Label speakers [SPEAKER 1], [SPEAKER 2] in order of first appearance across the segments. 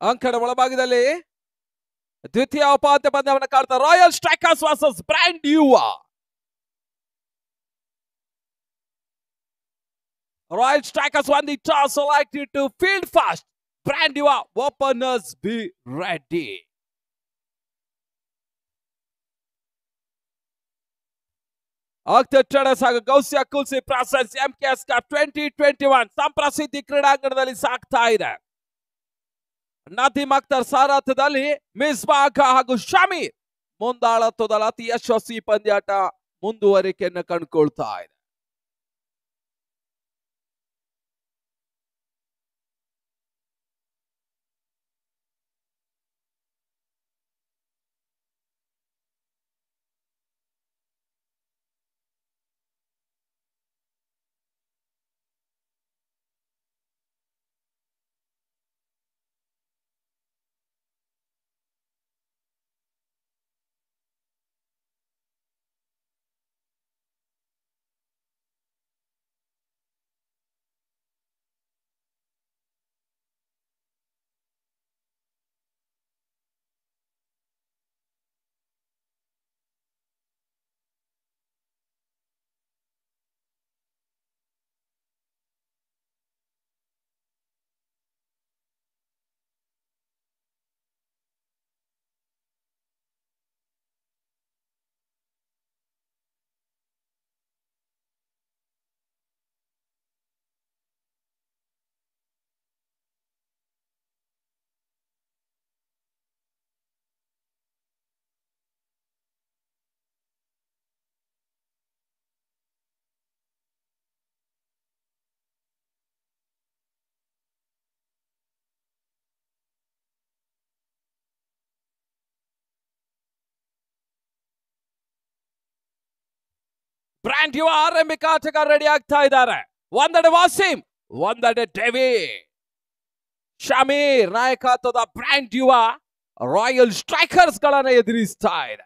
[SPEAKER 1] ಅಂಕಣ ಒಳಭಾಗದಲ್ಲಿ ದ್ವಿತೀಯ ಉಪಾಂತ್ಯ ಪಂದ್ಯವನ್ನು ಕಾಡ್ತಾ ರಾಯಲ್ ಸ್ಟ್ರೈಕರ್ಸ್ ವರ್ಸಸ್ ಬ್ರ್ಯಾಂಡ್ ಯುವ. Royal Strikers won the toss, selected to field fast. Brand Ua openers be ready. Akhtar Traders ಹಾಗೂ ಗೌಸಿಯಾ ಕುಲ್ಸಿ ಪ್ರೆಸೆನ್ಸ್ MKS ಕಪ್ 2021 ಸಂಪ್ರಸಿದ್ಧಿ ಕ್ರೀಡಾಂಗಣದಲ್ಲಿ ಸಾಗ್ತಾ ಇದೆ. ನದೀಮ್ ಅಖ್ತರ್ ಸಾರಥ್ಯದಲ್ಲಿ ಮಿಸ್ಬಾಗ್ ಹಾಗೂ ಶಮೀರ್ ಮುಂದಾಳತ್ವದಲ್ಲಿ ಅತಿ ಯಶಸ್ವಿ ಪಂದ್ಯಾಟ ಮುಂದುವರಿಕೆಯನ್ನು ಕಂಡುಕೊಳ್ತಾ ಇದೆ. ಬ್ರ್ಯಾಂಡ್ ಯುವ ಆರಂಭಿಕ ಆಟಗಾರ ರೆಡಿ ಆಗ್ತಾ ಇದ್ದಾರೆ. ಒಂದೆಡೆ ವಾಸಿಂ, ಒಂದೆಡೆ ಡೇವಿಡ್. ಶಮೀರ್ ನಾಯಕತ್ವದ ಬ್ರ್ಯಾಂಡ್ ಯುವ ರಾಯಲ್ ಸ್ಟ್ರೈಕರ್ಸ್ ಗಳನ್ನ ಎದುರಿಸ್ತಾ ಇದೆ.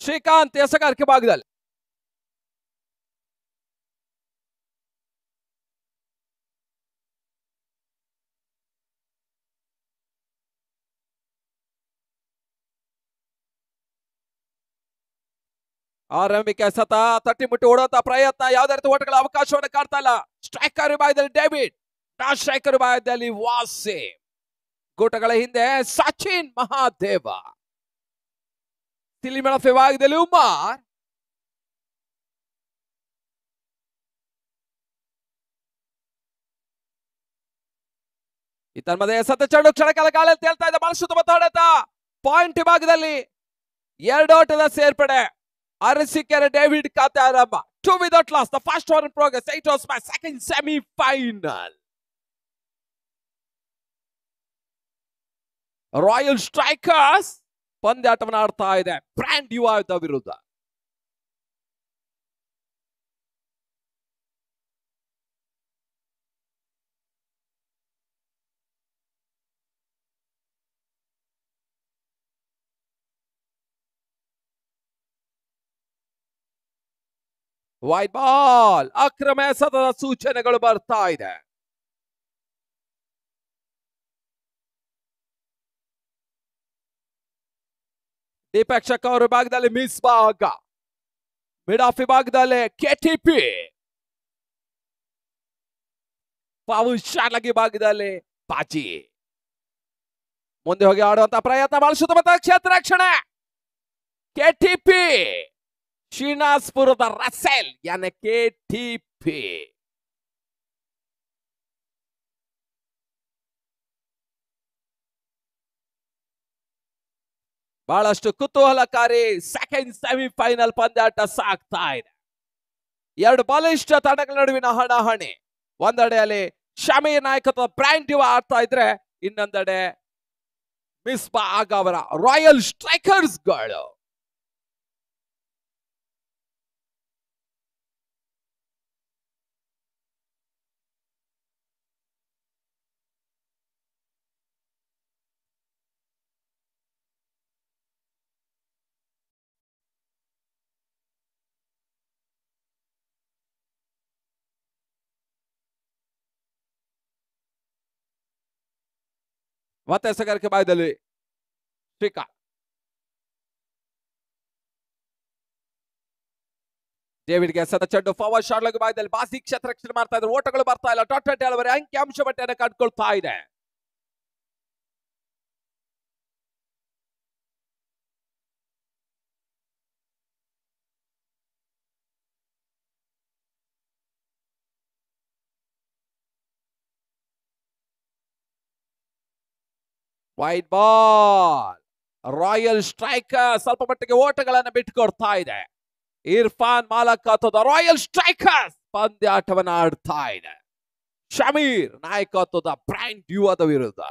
[SPEAKER 1] ಶ್ರೀಕಾಂತ್ ಎಸಗಾರಿಕೆ ಭಾಗದಲ್ಲಿ ಆರಂಭಿಕ ಸತ ತಟ್ಟಿ ಮುಟ್ಟಿ ಓಡುವಂತ ಪ್ರಯತ್ನ, ಯಾವುದೇ ರೀತಿ ಓಟಗಳ ಅವಕಾಶವನ್ನು ಕಾಡ್ತಾ ಇಲ್ಲ. ಸ್ಟ್ರೈಕರ್ ವಿಭಾಗದಲ್ಲಿ ಡೇವಿಡ್, ನಾನ್ ಸ್ಟ್ರೈಕರ್ ವಿಭಾಗದಲ್ಲಿ ವಾಸಿಂ. ಕೂಟಗಳ ಹಿಂದೆ ಸಚಿನ್ ಮಹಾದೇವ. ತಿಲಿಮೇಳ ವಿಭಾಗದಲ್ಲಿ ಉಮಾರ್. ಇತನ್ಮಧ್ಯೆ ಸತ ಚೆಂಡು ಕ್ಷಣಕಾಲ ಗಾಳಿಯಲ್ಲಿ ತೇಲ್ತಾ ಇದೆ. ಬಹಳ ಸುತ್ತಮುತ್ತ ಹೊಡೆತ. ಪಾಯಿಂಟ್ ವಿಭಾಗದಲ್ಲಿ ಎರಡು ಓಟದ ಸೇರ್ಪಡೆ. ಅರಸಿಕೆರೆ ಡೇವಿಡ್ ಖಾತೆ ಆರಂಭ. 2 without loss. The first one in progress. It was my second semi-final. Royal strikers ಪಂದ್ಯಾಟವನ್ನು ಆಡ್ತಾ ಇದೆ ಬ್ರ್ಯಾಂಡ್ ಯುವ ವಿರುದ್ಧ. ವೈಡ್ ಬಾಲ್, ಅಕ್ರಮ ಎಸೆತದ ಸೂಚನೆಗಳು ಬರ್ತಾ ಇದೆ. ದೀಪಕ್ ಶಕ್ ಅವರ ವಿಭಾಗದಲ್ಲಿ ಮಿಸ್ಬಾಗ್, ಮಿಡ್ ಆಫ್ ವಿಭಾಗದಲ್ಲಿ ಕೆಟಿಪಿ, ಪವನ್ ಶಾಲಗಿ ಭಾಗದಲ್ಲಿ ಬಾಜಿ. ಮುಂದೆ ಹೋಗಿ ಆಡುವಂತ ಪ್ರಯತ್ನ, ಬಹಳ ಸುತ್ತಮುತ್ತ ಕ್ಷೇತ್ರ ರಕ್ಷಣೆ. ಕೆಟಿಪಿ ಶ್ರೀನಿವಾಸಪುರದ ರಸೆಲ್ ಯಾನೆ ಕೆಟಿಪಿ. ಬಹಳಷ್ಟು ಕುತೂಹಲಕಾರಿ ಸೆಕೆಂಡ್ ಸೆಮಿಫೈನಲ್ ಪಂದ್ಯಾಟ ಸಾಗ್ತಾ ಇದೆ. ಎರಡು ಬಲಿಷ್ಠ ತಂಡಗಳ ನಡುವಿನ ಹಣಾಹಣಿ. ಒಂದೆಡೆಯಲ್ಲಿ ಶಮೀರ್ ನಾಯಕತ್ವ ಬ್ರ್ಯಾಂಡ್ ಡಿವಾ ಆಡ್ತಾ ಇದ್ರೆ, ಇನ್ನೊಂದೆಡೆ ಮಿಸ್ಬಾ ಆಗ ಅವರ ರಾಯಲ್ ಸ್ಟ್ರೈಕರ್ಸ್ ಗಳು. ಮತ್ತೆ ಸಗರ್ಕೆ ಭಾಗದಲ್ಲಿ ಶ್ರೀಕಾಂತ್, ಡೇವಿಡ್ಗೆ ಎಸೆದ ಚೆಂಡು ಫಾರ್ವರ್ಡ್ ಶಾಟ್ ಭಾಗದಲ್ಲಿ ಬಾಸಿ ಕ್ಷೇತ್ರ ರಕ್ಷಣೆ ಮಾಡ್ತಾ ಇದ್ದಾರೆ. ಓಟಗಳು ಬರ್ತಾ ಇಲ್ಲ. ಟಾಟಾ ಅವರ ಅಂಕಿ ಅಂಶ ಪಟ್ಟಿಯನ್ನು ಕಂಡುಕೊಳ್ತಾ ಇದೆ. Wide ball. ರಾಯಲ್ ಸ್ಟ್ರೈಕರ್ ಸ್ವಲ್ಪ ಮಟ್ಟಿಗೆ ಓಟಗಳನ್ನು ಬಿಟ್ಟುಕೊಡ್ತಾ ಇದೆ. ಇರ್ಫಾನ್ ಮಾಲಕತ್ವದ ರಾಯಲ್ ಸ್ಟ್ರೈಕರ್ಸ್ ಪಂದ್ಯಾಟವನ್ನು ಆಡ್ತಾ ಇದೆ. ಶಮೀರ್ ನಾಯಕತ್ವದ ಬ್ರ್ಯಾಂಡ್ ಯುವದ ವಿರುದ್ಧ.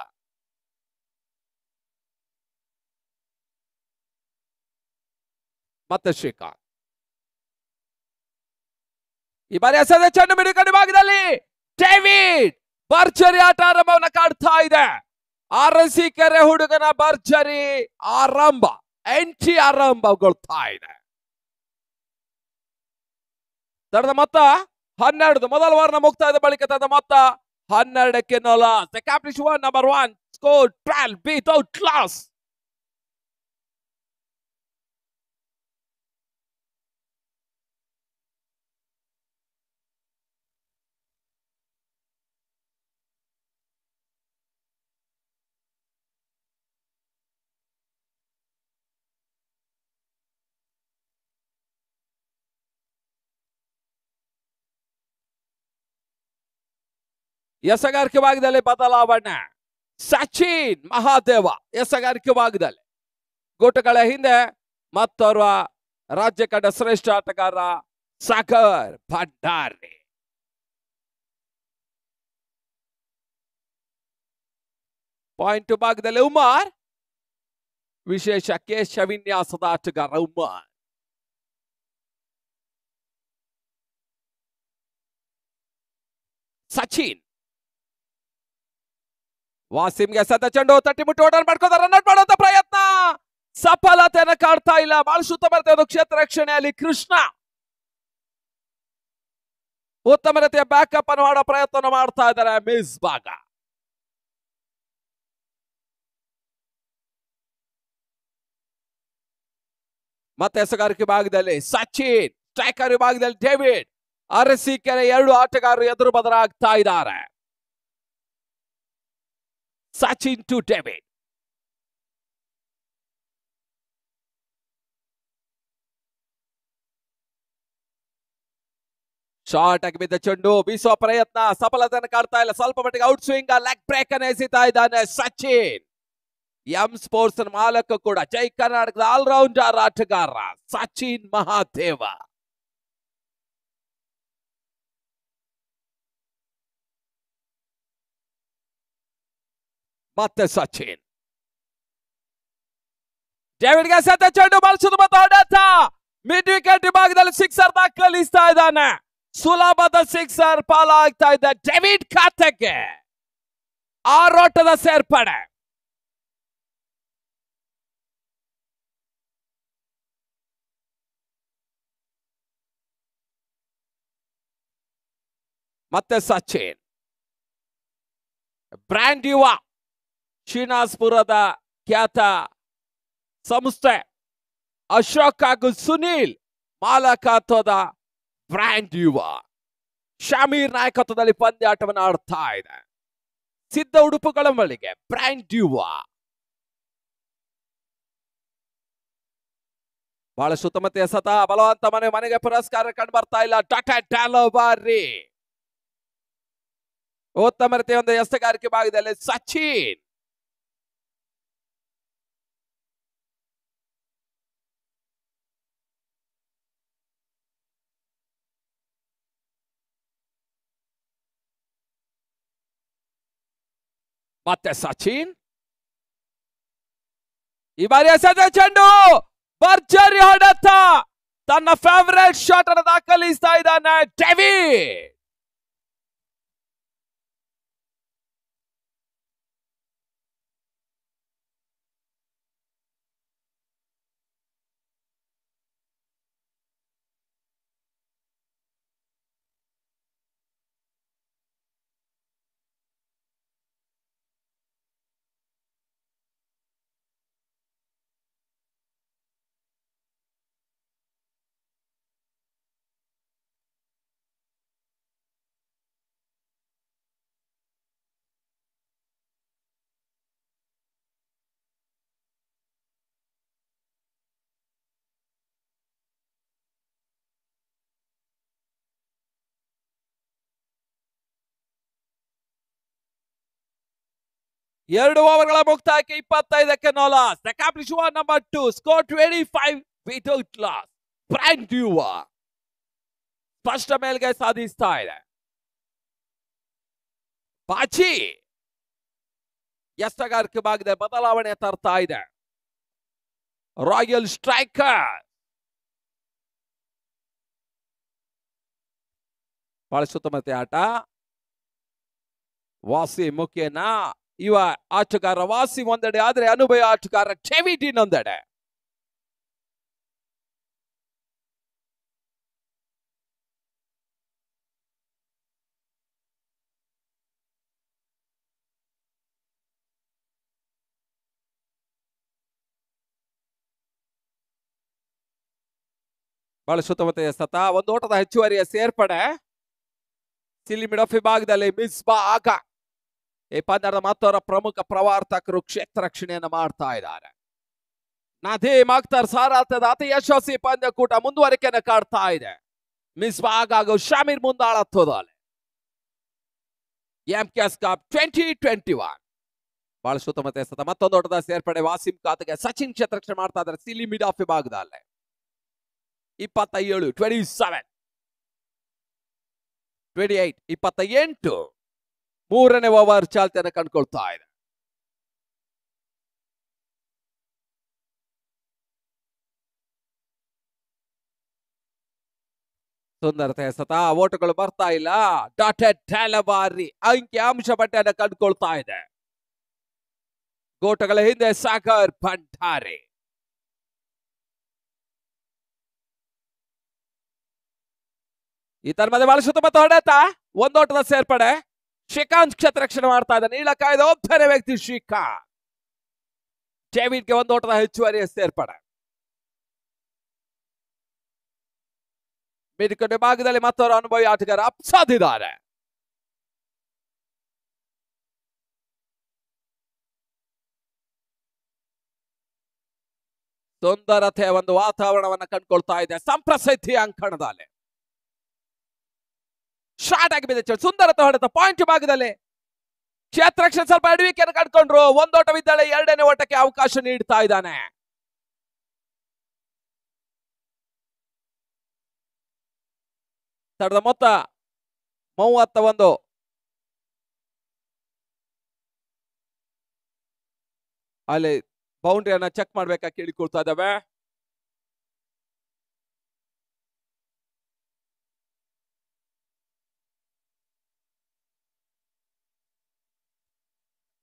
[SPEAKER 1] ಮತ್ತೆ ಶ್ರೀಕಾಂತ್, ಈ ಬಾರಿ ಎಸೆದ ಚೆಂಡು ಮಿಡುಕಡಿ ಭಾಗದಲ್ಲಿ ಡೇವಿಡ್ ಭರ್ಜರಿ ಆಟ ಆರಂಭವನ್ನು ಕಾಡ್ತಾ ಇದೆ. ಅರಸೀಕೆರೆ ಹುಡುಗನ ಭರ್ಜರಿ ಆರಂಭ, ಎಂಟ್ರಿ ಆರಂಭಗೊಳ್ತಾ ಇದೆ. ತಡದ ಮೊತ್ತ 12. ಮೊದಲ ವಾರ ಮುಕ್ತಾಯದ ಬಳಿಕ ತನ್ನ ಮೊತ್ತ 12ಕ್ಕೆ ನೋಲ. accomplish one number 1 score 12 beat out class. ಎಸಗಾರಿಕೆ ಭಾಗದಲ್ಲಿ ಬದಲಾವಣೆ. ಸಚಿನ್ ಮಹಾದೇವ ಎಸಗಾರಿಕೆ ಭಾಗದಲ್ಲಿ ಗೋಟುಗಳ ಹಿಂದೆ ಮತ್ತೋರ್ವ ರಾಜ್ಯ ಕಂಡ ಶ್ರೇಷ್ಠ ಆಟಗಾರ ಸಾಗರ್ ಭಂಡಾರಿ. ಪಾಯಿಂಟ್ ಭಾಗದಲ್ಲಿ ಉಮಾರ್, ವಿಶೇಷ ಕೇಶ ವಿನ್ಯಾಸದ ಆಟಗಾರ ಉಮಾರ್. ಸಚಿನ್ ವಾಸಿಂಗೆ ಸತ ಚೆಂಡು ತಟ್ಟಿ ಮುಟ್ಟಿ ಓಡರ್ ಮಾಡ್ಕೋತಾರೆ. ರನ್ಔಟ್ ಮಾಡುವಂತ ಪ್ರಯತ್ನ ಸಫಲತೆಯನ್ನು ಕಾಡ್ತಾ ಇಲ್ಲ. ಬಹಳ ಸುತ್ತ ಬರ್ತಾ ಇದ್ದು ಕ್ಷೇತ್ರ ರಕ್ಷಣೆಯಲ್ಲಿ ಕೃಷ್ಣ ಉತ್ತಮ ರೀತಿಯ ಬ್ಯಾಕಪ್ ಅನ್ನು ಮಾಡೋ ಪ್ರಯತ್ನ ಮಾಡ್ತಾ ಇದ್ದಾರೆ. ಮಿಸ್ ಭಾಗ. ಮತ್ತೆ ಎಸಗಾರಿಕೆ ಭಾಗದಲ್ಲಿ ಸಚಿನ್, ಸ್ಟ್ರೈಕರ್ ವಿಭಾಗದಲ್ಲಿ ಡೇವಿಡ್. ಅರಸೀಕೆರೆ ಎರಡು ಆಟಗಾರರು ಎದುರು ಬದಲಾಗ್ತಾ ಇದ್ದಾರೆ. Sachin to David. ಶಾರ್ಟ್ ಆಗಿ ಬಿದ್ದ ಚೆಂಡು ಬೀಸುವ ಪ್ರಯತ್ನ ಸಫಲತೆಯನ್ನು ಕಾಡ್ತಾ ಇಲ್ಲ. ಸ್ವಲ್ಪ ಮಟ್ಟಿಗೆ ಔಟ್ ಸ್ವಿಂಗ್, ಲೆಗ್ ಬ್ರೇಕ್ ಅನ್ನು ಎಸಿತಾ ಇದ್ದಾನೆ ಸಚಿನ್. ಎಂ ಸ್ಪೋರ್ಟ್ಸ್ ಮಾಲಕ ಕೂಡ ಜೈ ಕರ್ನಾಟಕದ ಆಲ್ರೌಂಡರ್ ಆಟಗಾರ ಸಚಿನ್ ಮಹಾದೇವ. ಮತ್ತೆ ಸಚಿನ್, ಡೇವಿಡ್ಗೆ ಸತ ಚೆಂಡು ಬಳಸುವುದು ಮತ್ತು ಹೊಡೆತ ಮಿಡ್ ವಿಕೆಟ್ ವಿಭಾಗದಲ್ಲಿ ಸಿಕ್ಸರ್ ದಾಖಲಿಸ್ತಾ ಇದ್ದಾನೆ. ಸುಲಭದ ಸಿಕ್ಸರ್ ಪಾಲಾಗ್ತಾ ಇದ್ದ ಡೇವಿಡ್ ಖಾತೆಗೆ ಆರೋಟದ ಸೇರ್ಪಡೆ. ಮತ್ತೆ ಸಚಿನ್, ಬ್ರ್ಯಾಂಡ್ ಯುವ ಶ್ರೀನಿವಾಸಪುರದ ಖ್ಯಾತ ಸಂಸ್ಥೆ ಅಶೋಕ್ ಹಾಗೂ ಸುನೀಲ್ ಮಾಲಕತ್ವದ ಬ್ರ್ಯಾಂಡ್ ಯುವ ಶಮೀರ್ ನಾಯಕತ್ವದಲ್ಲಿ ಪಂದ್ಯಾಟವನ್ನು ಆಡ್ತಾ ಇದೆ. ಸಿದ್ಧ ಉಡುಪುಗಳ ಮಳಿಗೆ ಬ್ರ್ಯಾಂಡ್ ಡ್ಯೂವಾ. ಬಹಳಷ್ಟು ಉತ್ತಮತೆ ಎಸೆತ, ಬಲವಂತ ಮನೆಗೆ ಪುರಸ್ಕಾರ ಕಂಡು ಬರ್ತಾ ಇಲ್ಲ. ಟಾಟಾ ಟಾಲೋಬಾರಿ ಉತ್ತಮತೆ ಒಂದು ಎಸೆಗಾರಿಕೆ ಭಾಗದಲ್ಲಿ ಸಚಿನ್. ಮತ್ತೆ ಸಚಿನ್ ಈ ಬಾರಿ ಎಸೆದ ಚೆಂಡು ಭರ್ಜರಿ ಹೊಡೆತ, ತನ್ನ ಫೇವರೇಟ್ ಶಾಟ್ ಅನ್ನು ದಾಖಲಿಸ್ತಾ ಇದ್ದಾನೆ ಡೇವಿಡ್. ಎರಡು ಓವರ್ಗಳ ಮುಕ್ತಾಯಕ್ಕೆ 25ಕ್ಕೆ no loss. Accomplish one number 2, score 25 without loss. Brand ಡ್ಯೂವಾ ಸ್ಪಷ್ಟ ಮೇಲ್ಗೆ ಸಾಧಿಸ್ತಾ ಇದೆ. ಬಾಚಿ ಎಷ್ಟಗಾರಿಕೆ ಭಾಗದ ಬದಲಾವಣೆ ತರ್ತಾ ಇದೆ. ರಾಯಲ್ ಸ್ಟ್ರೈಕರ್ ಬಹಳ ಉತ್ತಮತೆ ಆಟ. ವಾಸಿ ಮುಖ್ಯನ ಇವ ಆಟಗಾರ ವಾಸಿ ಒಂದೆಡೆ ಆದ್ರೆ ಅನುಭವ ಆಟಗಾರ ಡೇವಿಡ್ ಇನ್ನೊಂದೆಡೆ. ಬಹಳ ಉತ್ತಮತೆಯ ಸತ, ಒಂದು ಓಟದ ಹೆಚ್ಚುವರಿಯ ಸೇರ್ಪಡೆ. ಸಿಲಿ ಮಿಡ್ ಆಫ್ ವಿಭಾಗದಲ್ಲಿ ಮಿಸ್ಬಾ ಆಗ ಈ ಪಂದ್ಯದ ಮತ್ತವರ ಪ್ರಮುಖ ಪ್ರವಾರ್ತಕರು ಕ್ಷೇತ್ರ ರಕ್ಷಣೆಯನ್ನು ಮಾಡ್ತಾ ಇದ್ದಾರೆ. ನದೀಮ್ ಅಖ್ತರ್ ಸಾರಥ್ಯದ ಅತಿ ಯಶಸ್ವಿ ಪಂದ್ಯಕೂಟ ಮುಂದುವರಿಕೆಯನ್ನು ಕಾಡ್ತಾ ಇದೆ. ಮಿಸ್ಬಾ ಆಗ ಶಾಮೀರ್ ಮುಂದಾಳತ್ವದಲ್ಲಿ ಎಂಕೆಎಸ್ ಕಪ್ 2021 ಬಹಳ ಉತ್ತಮತೆ ಸತ. ಮತ್ತೊಂದು ಓಟದ ಸೇರ್ಪಡೆ ವಾಸಿಂ ಖಾತೆಗೆ ಸಚಿನ್ ಕ್ಷೇತ್ರ ರಕ್ಷಣೆ ಮಾಡ್ತಾ ಇದ್ದಾರೆ ಸಿಲಿ ಮಿಡ್ ಆಫ್ ವಿಭಾಗದಲ್ಲಿ. 27, 27, 28, 28 ಮೂರನೇ ಓವರ್ ಚಾಲ್ತಿಯನ್ನು ಕಂಡುಕೊಳ್ತಾ ಇದೆ. ಸುಂದರತೆ ಸತ, ಓಟಗಳು ಬರ್ತಾ ಇಲ್ಲ. ಡಾಟೆಡ್ ಟಾಲೋಬಾರಿ ಅಂಕಿ ಅಂಶ ಪಟ್ಟಿಯನ್ನು ಕಂಡುಕೊಳ್ತಾ ಇದೆ. ಗೋಟಗಳ ಹಿಂದೆ ಸಾಗರ್ ಭಂಡಾರಿ. ಈ ತರ ಮಧ್ಯೆ ಬಹಳ ಸುತ್ತಮುತ್ತ ಹೊಡೆತ, ಒಂದೋಟದ ಸೇರ್ಪಡೆ. ಶ್ರೀಕಾಂತ್ ಕ್ಷೇತ್ರ ರಕ್ಷಣೆ ಮಾಡ್ತಾ ಇದ್ದಾನೆ. ನೀಳ ಕಾಯ್ದ ಒಬ್ಬನೇ ವ್ಯಕ್ತಿ ಶ್ರೀಕಾಂತ್. ಡೇವಿಡ್ಗೆ ಒಂದು ಓಟದ ಹೆಚ್ಚುವರಿಯ ಸೇರ್ಪಡೆ. ಮಿಡ್ಕಂಡೆ ಭಾಗದಲ್ಲಿ ಮತ್ತವರು ಅನುಭವಿ ಆಟಗಾರ ಅಪ್ಸಾದಿದ್ದಾರೆ. ಸುಂದರತೆಯ ಒಂದು ವಾತಾವರಣವನ್ನು ಕಂಡುಕೊಳ್ತಾ ಇದೆ ಸಂಪ್ರಸಿದ್ಧಿ ಅಂಕಣದಲ್ಲಿ. ಶಾರ್ಟ್ ಆಗಿ ಬಿದ್ದ ಸುಂದರತೆ ಹೊಡೆತ ಪಾಯಿಂಟ್ ಭಾಗದಲ್ಲಿ ಕ್ಷೇತ್ರ ರಕ್ಷಣೆ ಸ್ವಲ್ಪ ಎಡವಿಕೆಯನ್ನು ಕಂಡುಕೊಂಡ್ರು. ಒಂದೋಟವಿದ್ದಾಳೆ, ಎರಡನೇ ಓಟಕ್ಕೆ ಅವಕಾಶ ನೀಡ್ತಾ ಇದ್ದಾನೆ. ತಡದ ಮೊತ್ತ 31. ಅಲ್ಲಿ ಬೌಂಡ್ರಿಯನ್ನ ಚೆಕ್ ಮಾಡ್ಬೇಕಾ ಕೇಳಿಕೊಳ್ತಾ ಇದ್ದಾವೆ.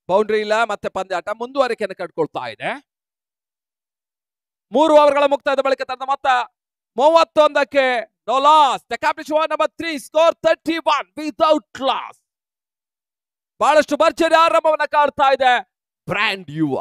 [SPEAKER 1] ಬೌಂಡ್ರಿ ಇಲ್ಲ, ಮತ್ತೆ ಪಂದ್ಯಾಟ ಮುಂದುವರಿಕೆಯನ್ನು ಕಂಡುಕೊಳ್ತಾ ಇದೆ. 3 ಓವರ್ಗಳ ಮುಕ್ತಾಯದ ಬಳಿಕ ತನ್ನ ಮೊತ್ತ 31ಕ್ಕೆ no loss. Accomplish one number 3, score 31 without loss. ಬಹಳಷ್ಟು ಭರ್ಜರಿ ಆರಂಭವನ್ನ ಕಾಡ್ತಾ ಇದೆ ಬ್ರ್ಯಾಂಡ್ ಯುವ.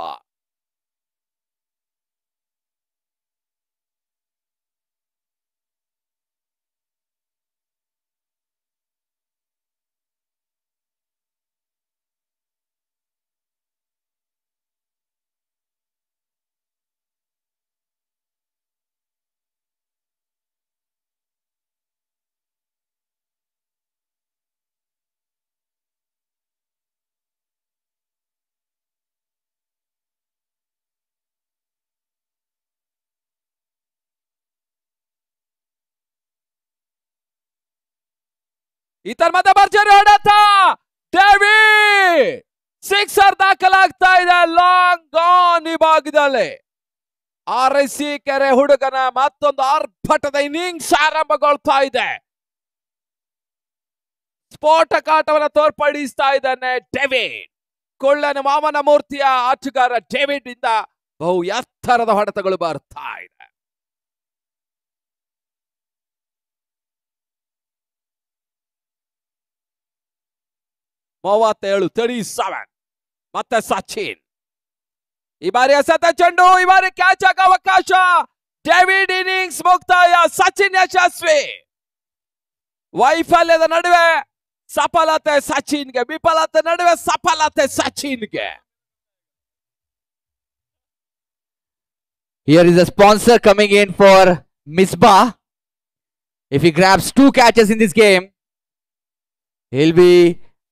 [SPEAKER 1] ಇತರ ಮತ್ತೆ ಭರ್ಜರಿ ಹೊಡೆತ ಡೇವಿ ಸಿಕ್ಸರ್ ದಾಖಲಾಗ್ತಾ ಇದೆ. ಲಾಂಗ್ ಆನ್ ಈ ಭಾಗದಲ್ಲಿ ಆರ್ಸಿ ಕೆರೆ ಹುಡುಗನ ಮತ್ತೊಂದು ಆರ್ಭಟದ ಇನ್ನಿಂಗ್ಸ್ ಆರಂಭಗೊಳ್ತಾ ಇದೆ. ಸ್ಫೋಟಕ ಆಟವನ್ನು ತೋರ್ಪಡಿಸ್ತಾ ಇದ್ದಾನೆ ಡೇವಿಡ್. ಕೊಳ್ಳನ ವಾಮನ ಮೂರ್ತಿಯ ಆಟಗಾರ ಡೇವಿಡ್ ಇಂದ ಬಹು ಎತ್ತರದ ಹೊಡೆತಗಳು ಬರ್ತಾ ಇದೆ. ಮೂವತ್ತೇಳು 37. ಮತ್ತೆ ಸಚಿನ್ ಈ ಬಾರಿ ಎಸೆತ ಚೆಂಡು, ಈ ಬಾರಿ ಕ್ಯಾಚ್ ಆಗ ಅವಕಾಶ. ಡೇವಿಡ್ ಇನ್ನಿಂಗ್ಸ್ ಮುಕ್ತಾಯ. ಸಚಿನ್ ಯಶಸ್ವಿ. ವೈಫಲ್ಯದ ನಡುವೆ ಸಫಲತೆ ಸಚಿನ್ಗೆ, ವಿಫಲತೆ ನಡುವೆ ಸಫಲತೆ ಸಚಿನ್ಗೆ.
[SPEAKER 2] Here is a sponsor coming in for Misbah. If he grabs 2 catches in this game, he'll be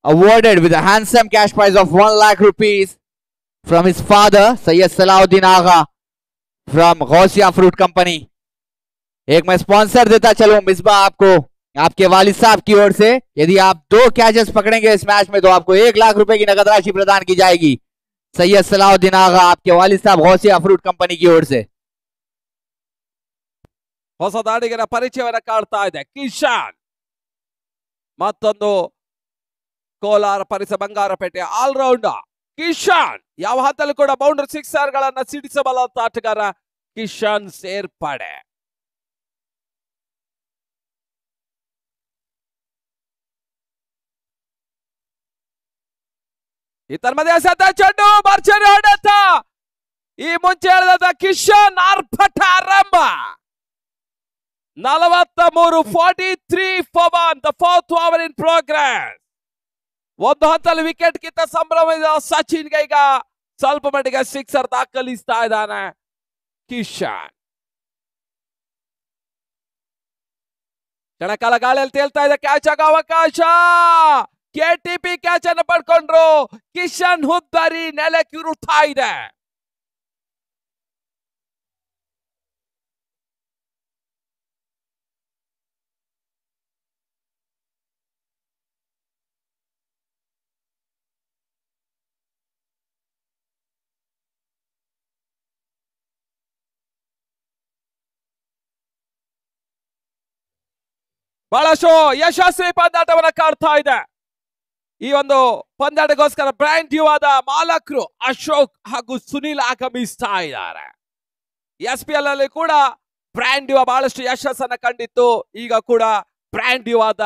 [SPEAKER 2] awarded with a handsome cash prize of 1 lakh rupees from his father Sayyid Salahuddin Agha from Gausia Fruit Company. एक मैं sponsor देता चलूं मिसबा आपको आपके वालिद साहब की ओर से। यदि आप 2 कैचेस पकड़ेंगे इस मैच में तो आपको 1 लाख रुपए की नगद राशि प्रदान की जाएगी। सैयद सलाहुद्दीन आगा आपके वालिद साहब गौसिया फ्रूट कंपनी की ओर से।
[SPEAKER 1] ಹೊಸ ದಾಡಿಗರ ಪರಿಚಯವನ್ನ ಕಾಡ್ತಾ ಇದೆ ಕಿಶಾನ್. ಮತ್ತೊಂದು ಕೋಲಾರ ಪರಿಸರ ಬಂಗಾರಪೇಟೆ ಆಲ್ರೌಂಡರ್ ಕಿಶಾನ್. ಯಾವ ಹಂತಲ್ಲೂ ಕೂಡ ಬೌಂಡರಿ ಸಿಕ್ಸರ್ ಗಳನ್ನ ಸಿಡಿಸಬಲ್ಲ ಆಟಗಾರ ಕಿಶಾನ್ ಸೇರ್ಪಡೆ. ಇತರ ಮಧ್ಯೆ ಸದ್ದ ಚೆಂಡು ಭರ್ಜರಿ ಹೊಡೆತ. ಈ ಮುಂಚೆ ಹೇಳಿದ ಕಿಶಾನ್ ಆರ್ಭಟ ಆರಂಭ. 43 43 for 1. The 4th over in progress. ಒಂದು ಹಂತಲ್ಲಿ ವಿಕೆಟ್ ಗಿಂತ ಸಂಭ್ರಮದ ಸಚಿನ್ಗೆ ಈಗ ಸ್ವಲ್ಪ ಮಟ್ಟಿಗೆ ಸಿಕ್ಸರ್ ದಾಖಲಿಸ್ತಾ ಇದ್ದಾನೆ ಕಿಶಾನ್. ಕ್ಷಣಕಾಲ ಗಾಳಿಯಲ್ಲಿ ತೇಲ್ತಾ ಇದೆ. ಕ್ಯಾಚ್ ಆಗ ಅವಕಾಶ. ಕೆಟಿಪಿ ಕ್ಯಾಚ್ ಅನ್ನು ಪಡ್ಕೊಂಡ್ರು. ಕಿಶನ್ ಹುದ್ದಾರಿ ನೆಲಕ್ಕಿರುತ್ತಾ ಇದೆ. ಬಹಳಷ್ಟು ಯಶಸ್ವಿ ಪಂದ್ಯಾಟವನ್ನ ಕಾಡ್ತಾ ಇದೆ. ಈ ಒಂದು ಪಂದ್ಯಾಟಗೋಸ್ಕರ ಬ್ರ್ಯಾಂಡ್ ನ್ಯೂ ಆದ ಮಾಲಕರು ಅಶೋಕ್ ಹಾಗೂ ಸುನಿಲ್ ಆಗಮಿಸ್ತಾ ಇದ್ದಾರೆ. SPL ಅಲ್ಲಿ ಕೂಡ ಬ್ರ್ಯಾಂಡ್ ನ್ಯೂ ಬಹಳಷ್ಟು ಯಶಸ್ಸನ್ನ ಕಂಡಿತ್ತು. ಈಗ ಕೂಡ ಬ್ರ್ಯಾಂಡ್ ನ್ಯೂ ಆದ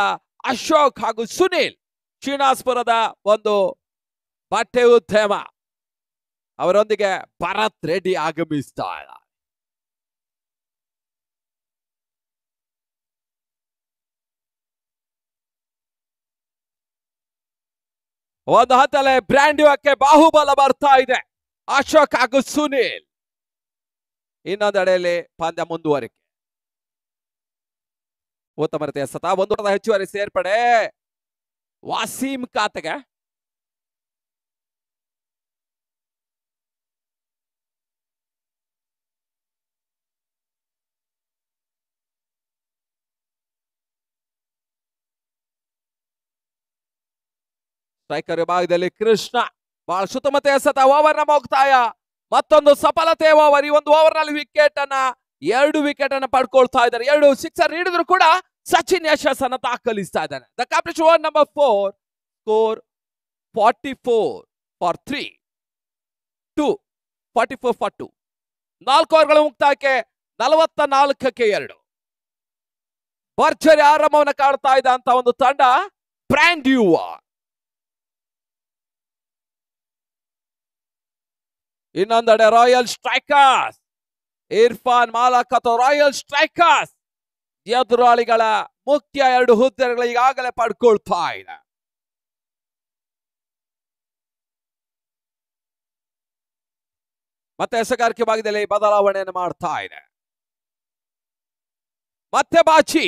[SPEAKER 1] ಅಶೋಕ್ ಹಾಗೂ ಸುನಿಲ್ ಶ್ರೀನಿವಾಸಪುರದ ಒಂದು ಬಟ್ಟೆ ಉದ್ಯಮ ಅವರೊಂದಿಗೆ ಭರತ್ ರೆಡ್ಡಿ ಆಗಮಿಸ್ತಾ ಇದ್ದಾರೆ. ಒಂದು ಹತ್ತಲೆ ಬ್ರ್ಯಾಂಡ್ ನ್ಯೂಕ್ಕೆ ಬಾಹುಬಲ ಬರ್ತಾ ಇದೆ ಅಶೋಕ್ ಹಾಗೂ ಸುನಿಲ್. ಇನ್ನೊಂದೆಡೆಯಲ್ಲಿ ಪಂದ್ಯ ಮುಂದುವರಿಕೆ. ಉತ್ತಮ ರೀತಿಯ ಸತ ಒಂದು ಹೆಚ್ಚುವರಿ ಸೇರ್ಪಡೆ ವಾಸೀಂ ಖಾತೆಗೆ. ಸ್ಟ್ರೈಕರ್ ವಿಭಾಗದಲ್ಲಿ ಕೃಷ್ಣ ಬಹಳ ಸುತ್ತಮುತ್ತ ಎಸೆತ ಓವರ್ ನ ಮುಕ್ತಾಯ. ಮತ್ತೊಂದು ಸಫಲತೆ ಓವರ್. ಈ ಒಂದು ಓವರ್ ನಲ್ಲಿ ವಿಕೆಟ್ ಅನ್ನ 2 ವಿಕೆಟ್ ಅನ್ನ ಪಡ್ಕೊಳ್ತಾ ಇದ್ದಾರೆ. 2 ಸಿಕ್ಸರ್ ನೀಡಿದ್ರು ಕೂಡ ಸಚಿನ್ ಯಶಸ್ಸನ್ನ ದಾಖಲಿಸ್ತಾ ಇದ್ದಾನೆ. The captain over number 4 score 44 for 3 2 44 for 2. 4 ಓವರ್ಗಳ ಮುಕ್ತಾಯಕ್ಕೆ 44ಕ್ಕೆ 2. ಭರ್ಜರಿ ಆರಂಭವನ್ನು ಕಾಡ್ತಾ ಇದೆ ಅಂತ ಒಂದು ತಂಡ ಬ್ರ್ಯಾಂಡ್ ನ್ಯೂ. ಇನ್ನೊಂದೆಡೆ ರಾಯಲ್ ಸ್ಟ್ರೈಕರ್ಸ್ ಇರ್ಫಾನ್ ಮಾಲಕ್ ಅಥವಾ ರಾಯಲ್ ಸ್ಟ್ರೈಕರ್ಸ್ ಎದುರಾಳಿಗಳ ಮುಖ್ಯ 2 ಹುದ್ದೆಗಳು ಈಗಾಗಲೇ ಪಡ್ಕೊಳ್ತಾ ಇದೆ. ಮತ್ತೆ ಎಸೆಗಾರಿಕೆ ಭಾಗದಲ್ಲಿ ಬದಲಾವಣೆಯನ್ನು ಮಾಡ್ತಾ ಇದೆ. ಮತ್ತೆ ಬಾಚಿ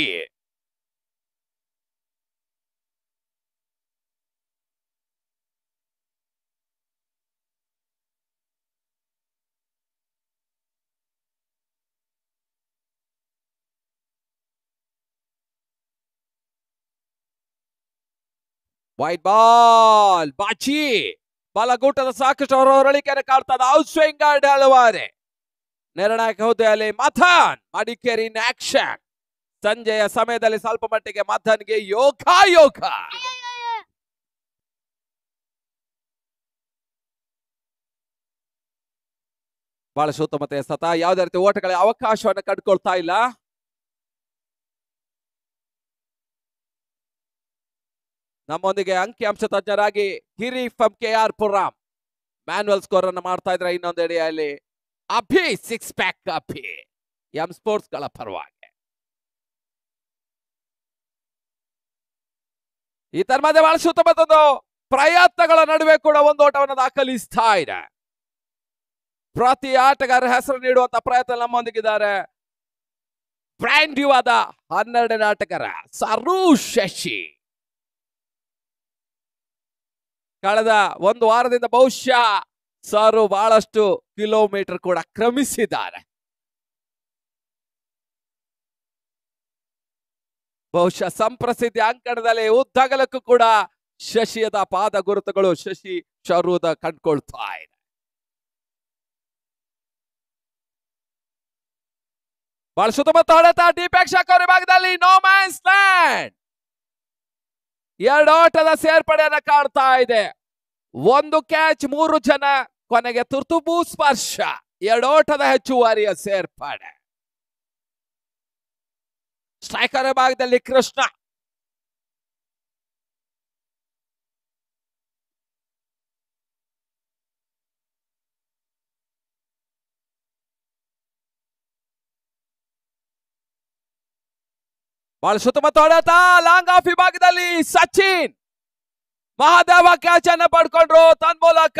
[SPEAKER 1] ವೈಟ್ ಬಾಲ್ ಬಾಚಿ ಬಲಗೂಟದ ಸಾಕಷ್ಟು ಹೊರಳಿಕೆಯನ್ನು ಕಾಡ್ತದ ಔಟ್ ಸ್ವಿಂಗ್ ಹಲವಾರೆ ನಿರ್ಣಾಯಕ ಹುದ್ದೆಯಲ್ಲಿ ಮಥನ್ ಮಡಿಕೇರಿ ಇನ್ ಆಕ್ಷನ್. ಸಂಜೆಯ ಸಮಯದಲ್ಲಿ ಸ್ವಲ್ಪ ಮಟ್ಟಿಗೆ ಮಥನ್ಗೆ ಯೋಗ ಯೋಗ. ಬಹಳ ಸುತ್ತಮುತ್ತ ಸತ ಯಾವುದೇ ರೀತಿ ಓಟಗಳ ಅವಕಾಶವನ್ನು ಕಂಡುಕೊಳ್ತಾ ಇಲ್ಲ. ನಮ್ಮೊಂದಿಗೆ ಅಂಕಿಅಂಶ ತಜ್ಞರಾಗಿ Giri from KR Puram manual score ಅನ್ನು ಮಾಡ್ತಾ ಇದ್ರೆ, ಇನ್ನೊಂದು ಎಡೆಯಲ್ಲಿ Abhi six pack Abhi M sports ಗಳ ಪರವಾಗಿ. ಈ ತರ ಮಧ್ಯೆ ಬಹಳ ಸುತ್ತಮುತ್ತೊಂದು ಪ್ರಯತ್ನಗಳ ನಡುವೆ ಕೂಡ ಒಂದು ಓಟವನ್ನು ದಾಖಲಿಸ್ತಾ ಇದೆ. ಪ್ರತಿ ಆಟಗಾರರ ಹೆಸರು ನೀಡುವಂತ ಪ್ರಯತ್ನ ನಮ್ಮೊಂದಿಗಿದ್ದಾರೆ. ಬ್ರ್ಯಾಂಡ್ ಯುವಾದ 12ನೇ ಆಟಗಾರ ಸರು ಶಶಿ. ಕಳೆದ ಒಂದು ವಾರದಿಂದ ಬಹುಶಃ ಸರು ಬಹಳಷ್ಟು ಕಿಲೋಮೀಟರ್ ಕೂಡ ಕ್ರಮಿಸಿದ್ದಾರೆ. ಬಹುಶಃ ಸಂಪ್ರಸಿದ್ಧಿ ಅಂಕಣದಲ್ಲಿ ಉದ್ದಗಲಕ್ಕೂ ಕೂಡ ಶಶಿಯದ ಪಾದ ಗುರುತುಗಳು ಶಶಿ ಶರುದ ಕಂಡುಕೊಳ್ತಾ ಇದೆ. ಬಹಳ ಸುತ್ತಮುತ್ತ ಹೊಡೆತ ಡೀಪೆಕ್ ಶಾಖರ್ ಭಾಗದಲ್ಲಿ ನೋ ಮ್ಯಾನ್ಸ್ ಲ್ಯಾಂಡ್. 2 ಓಟದ ಸೇರ್ಪಡೆಯನ್ನ ಕಾಡ್ತಾ ಇದೆ. 1 ಕ್ಯಾಚ್ 3 ಜನ, ಕೊನೆಗೆ ತುರ್ತು ಭೂಸ್ಪರ್ಶ. 2 ಓಟದ ಹೆಚ್ಚುವರಿಯ ಸೇರ್ಪಡೆ. ಸ್ಟ್ರೈಕರ್ ಭಾಗದಲ್ಲಿ ಕೃಷ್ಣ. ಬಹಳ ಸುತ್ತಮುತ್ತ ಹೊಡೆತ ಲಾಂಗ್ ಆಫ್ ವಿಭಾಗದಲ್ಲಿ ಸಚಿನ್ ಮಹಾದೇವ ಕ್ಯಾಚ್ ಅನ್ನು ಪಡ್ಕೊಂಡ್ರು. ತನ್ಮೂಲಕ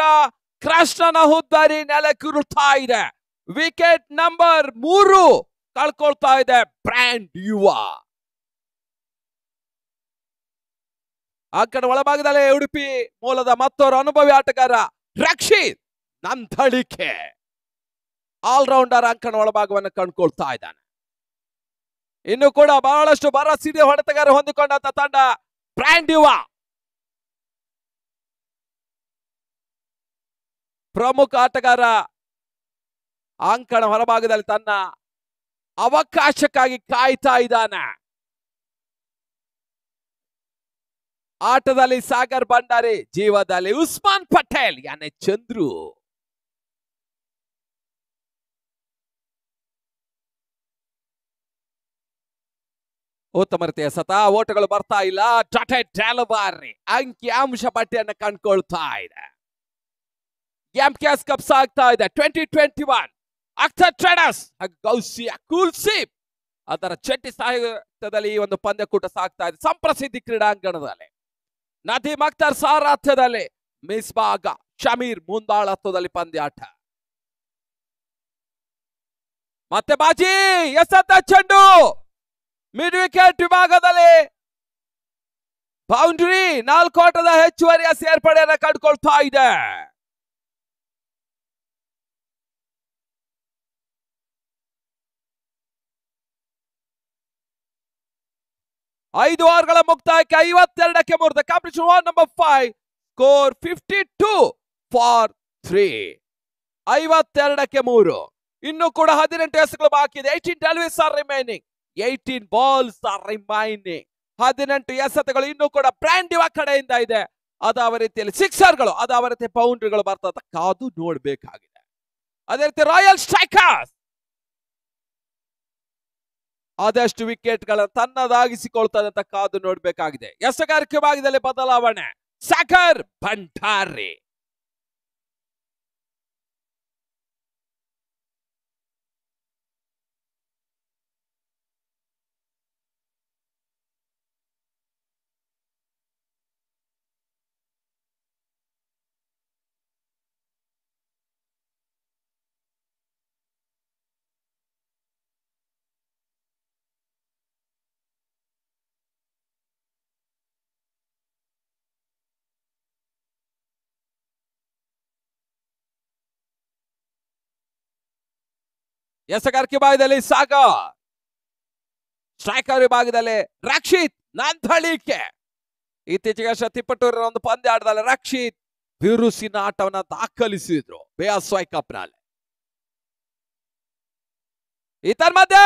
[SPEAKER 1] ಕೃಷ್ಣನ ಹುದ್ದಾರಿ ನೆಲಕ್ಕುರುಳ್ತಾ ಇದೆ. ವಿಕೆಟ್ ನಂಬರ್ 3 ಕಳ್ಕೊಳ್ತಾ ಇದೆ ಬ್ರ್ಯಾಂಡ್ ಯುವ. ಅಂಕಣ ಒಳಭಾಗದಲ್ಲಿ ಉಡುಪಿ ಮೂಲದ ಮತ್ತೊರು ಅನುಭವಿ ಆಟಗಾರ ರಕ್ಷಿತ್ ನಂದಳಿಕೆ ಆಲ್ರೌಂಡರ್ ಅಂಕಣ ಒಳಭಾಗವನ್ನು ಕಂಡುಕೊಳ್ತಾ ಇದ್ದಾನೆ. ಇನ್ನು ಕೂಡ ಬಹಳಷ್ಟು ಸಿಡಿ ಹೊಡೆತಗಾರ ಹೊಂದಿಕೊಂಡಂತ ತಂಡ ಬ್ರ್ಯಾಂಡ್ ಯುವ. ಪ್ರಮುಖ ಆಟಗಾರ ಅಂಕಣ ಹೊರಭಾಗದಲ್ಲಿ ತನ್ನ ಅವಕಾಶಕ್ಕಾಗಿ ಕಾಯ್ತಾ ಇದ್ದಾನೆ. ಆಟದಲ್ಲಿ ಸಾಗರ್ ಭಂಡಾರಿ, ಜೀವದಲ್ಲಿ ಉಸ್ಮಾನ್ ಪಟೇಲ್ ಯಾನೆ ಚಂದ್ರು. ಉತ್ತಮ ರೀತಿಯ ಸತ ಓಟಗಳು ಬರ್ತಾ ಇಲ್ಲ. ಡೆಲವಾರಿ ಅಂಕಿ ಅಂಶ ಪಟ್ಟಿಯನ್ನು ಕಂಡುಕೊಳ್ತಾ ಇದೆ. ಎಂಕೆಎಸ್ ಕಪ್ ಸಾಗ್ತಾ ಇದೆ 2021. ಅಖ್ತರ್ ಟ್ರೇಡರ್ಸ್ ಗೌಸಿಯಾ ಕೂಲ್ಸಿಪ್ ಅದರ ಜಂಟಿ ಸಾಹಿತ್ಯದಲ್ಲಿ ಈ ಒಂದು ಪಂದ್ಯಕೂಟ ಸಾಗ್ತಾ ಇದೆ ಸಂಪ್ರಸಿದ್ಧಿ ಕ್ರೀಡಾಂಗಣದಲ್ಲಿ. ನದೀಮ್ ಅಖ್ತರ್ ಸಾರಥ್ಯದಲ್ಲಿ ಮಿಸ್ಬಾಗ ಶಮೀರ್ ಮುಂದಾಳತ್ವದಲ್ಲಿ ಪಂದ್ಯಾಟ. ಮತ್ತೆ ಬಾಜಿ ಎಸೆತ ಚೆಂಡು ಮಿಡ್ ವಿಕೆಟ್ ವಿಭಾಗದಲ್ಲಿ ಬೌಂಡ್ರಿ. 4 ಓಟದ ಹೆಚ್ಚುವರಿಯ ಸೇರ್ಪಡೆಯನ್ನು ಕಂಡುಕೊಳ್ತಾ ಇದೆ. ಐದು ಓವರ್ಗಳ ಮುಕ್ತಾಯಕ್ಕೆ 52ಕ್ಕೆ 3. Competition over number 5 score 52 for 3. 52ಕ್ಕೆ 3. ಇನ್ನು ಕೂಡ 18 ಎಸೆತಗಳು ಬಾಕಿ ಇದೆ. 18 deliveries are remaining. 18 balls are remaining. 18 ಎಸೆತಗಳು ಇನ್ನು ಕೂಡ ಬ್ರ್ಯಾಂಡ್ ಯುವ ಕಡೆಯಿಂದ ಇದೆ. ಅದಾವ ರೀತಿಯಲ್ಲಿ ಸಿಕ್ಸರ್ಗಳು, ಅದಾವ ರೀತಿ ಬೌಂಡ್ರಿಗಳು ಬರ್ತದ ಕಾದು ನೋಡ್ಬೇಕಾಗಿದೆ. ಅದೇ ರೀತಿ ರಾಯಲ್ ಸ್ಟ್ರೈಕರ್ಸ್ ಆದಷ್ಟು ವಿಕೆಟ್ ಗಳ ತನ್ನದಾಗಿಸಿಕೊಳ್ತದೆ ಅಂತ ಕಾದು ನೋಡ್ಬೇಕಾಗಿದೆ. ಎಸೆಗಾರಿಕೆ ಭಾಗದಲ್ಲಿ ಬದಲಾವಣೆ. ಸಾಗರ್ ಭಂಡಾರಿ ಎಸೆಗಾರಿಕೆ ಭಾಗದಲ್ಲಿ ಸಾಗರ್, ಸ್ಟ್ರೈಕರ್ ವಿಭಾಗದಲ್ಲಿ ರಕ್ಷಿತ್ ನಂದಳಿಕೆ. ಇತ್ತೀಚೆಗೆ ತಿಪ್ಪಟೂರಿನ ಒಂದು ಪಂದ್ಯಾಟದಲ್ಲಿ ರಕ್ಷಿತ್ ಬಿರುಸಿನ ಆಟವನ್ನ ದಾಖಲಿಸಿದ್ರು ಬೇಆಸ್ವಾಯ್ ಕಪ್ನಲ್ಲಿ. ಮಧ್ಯೆ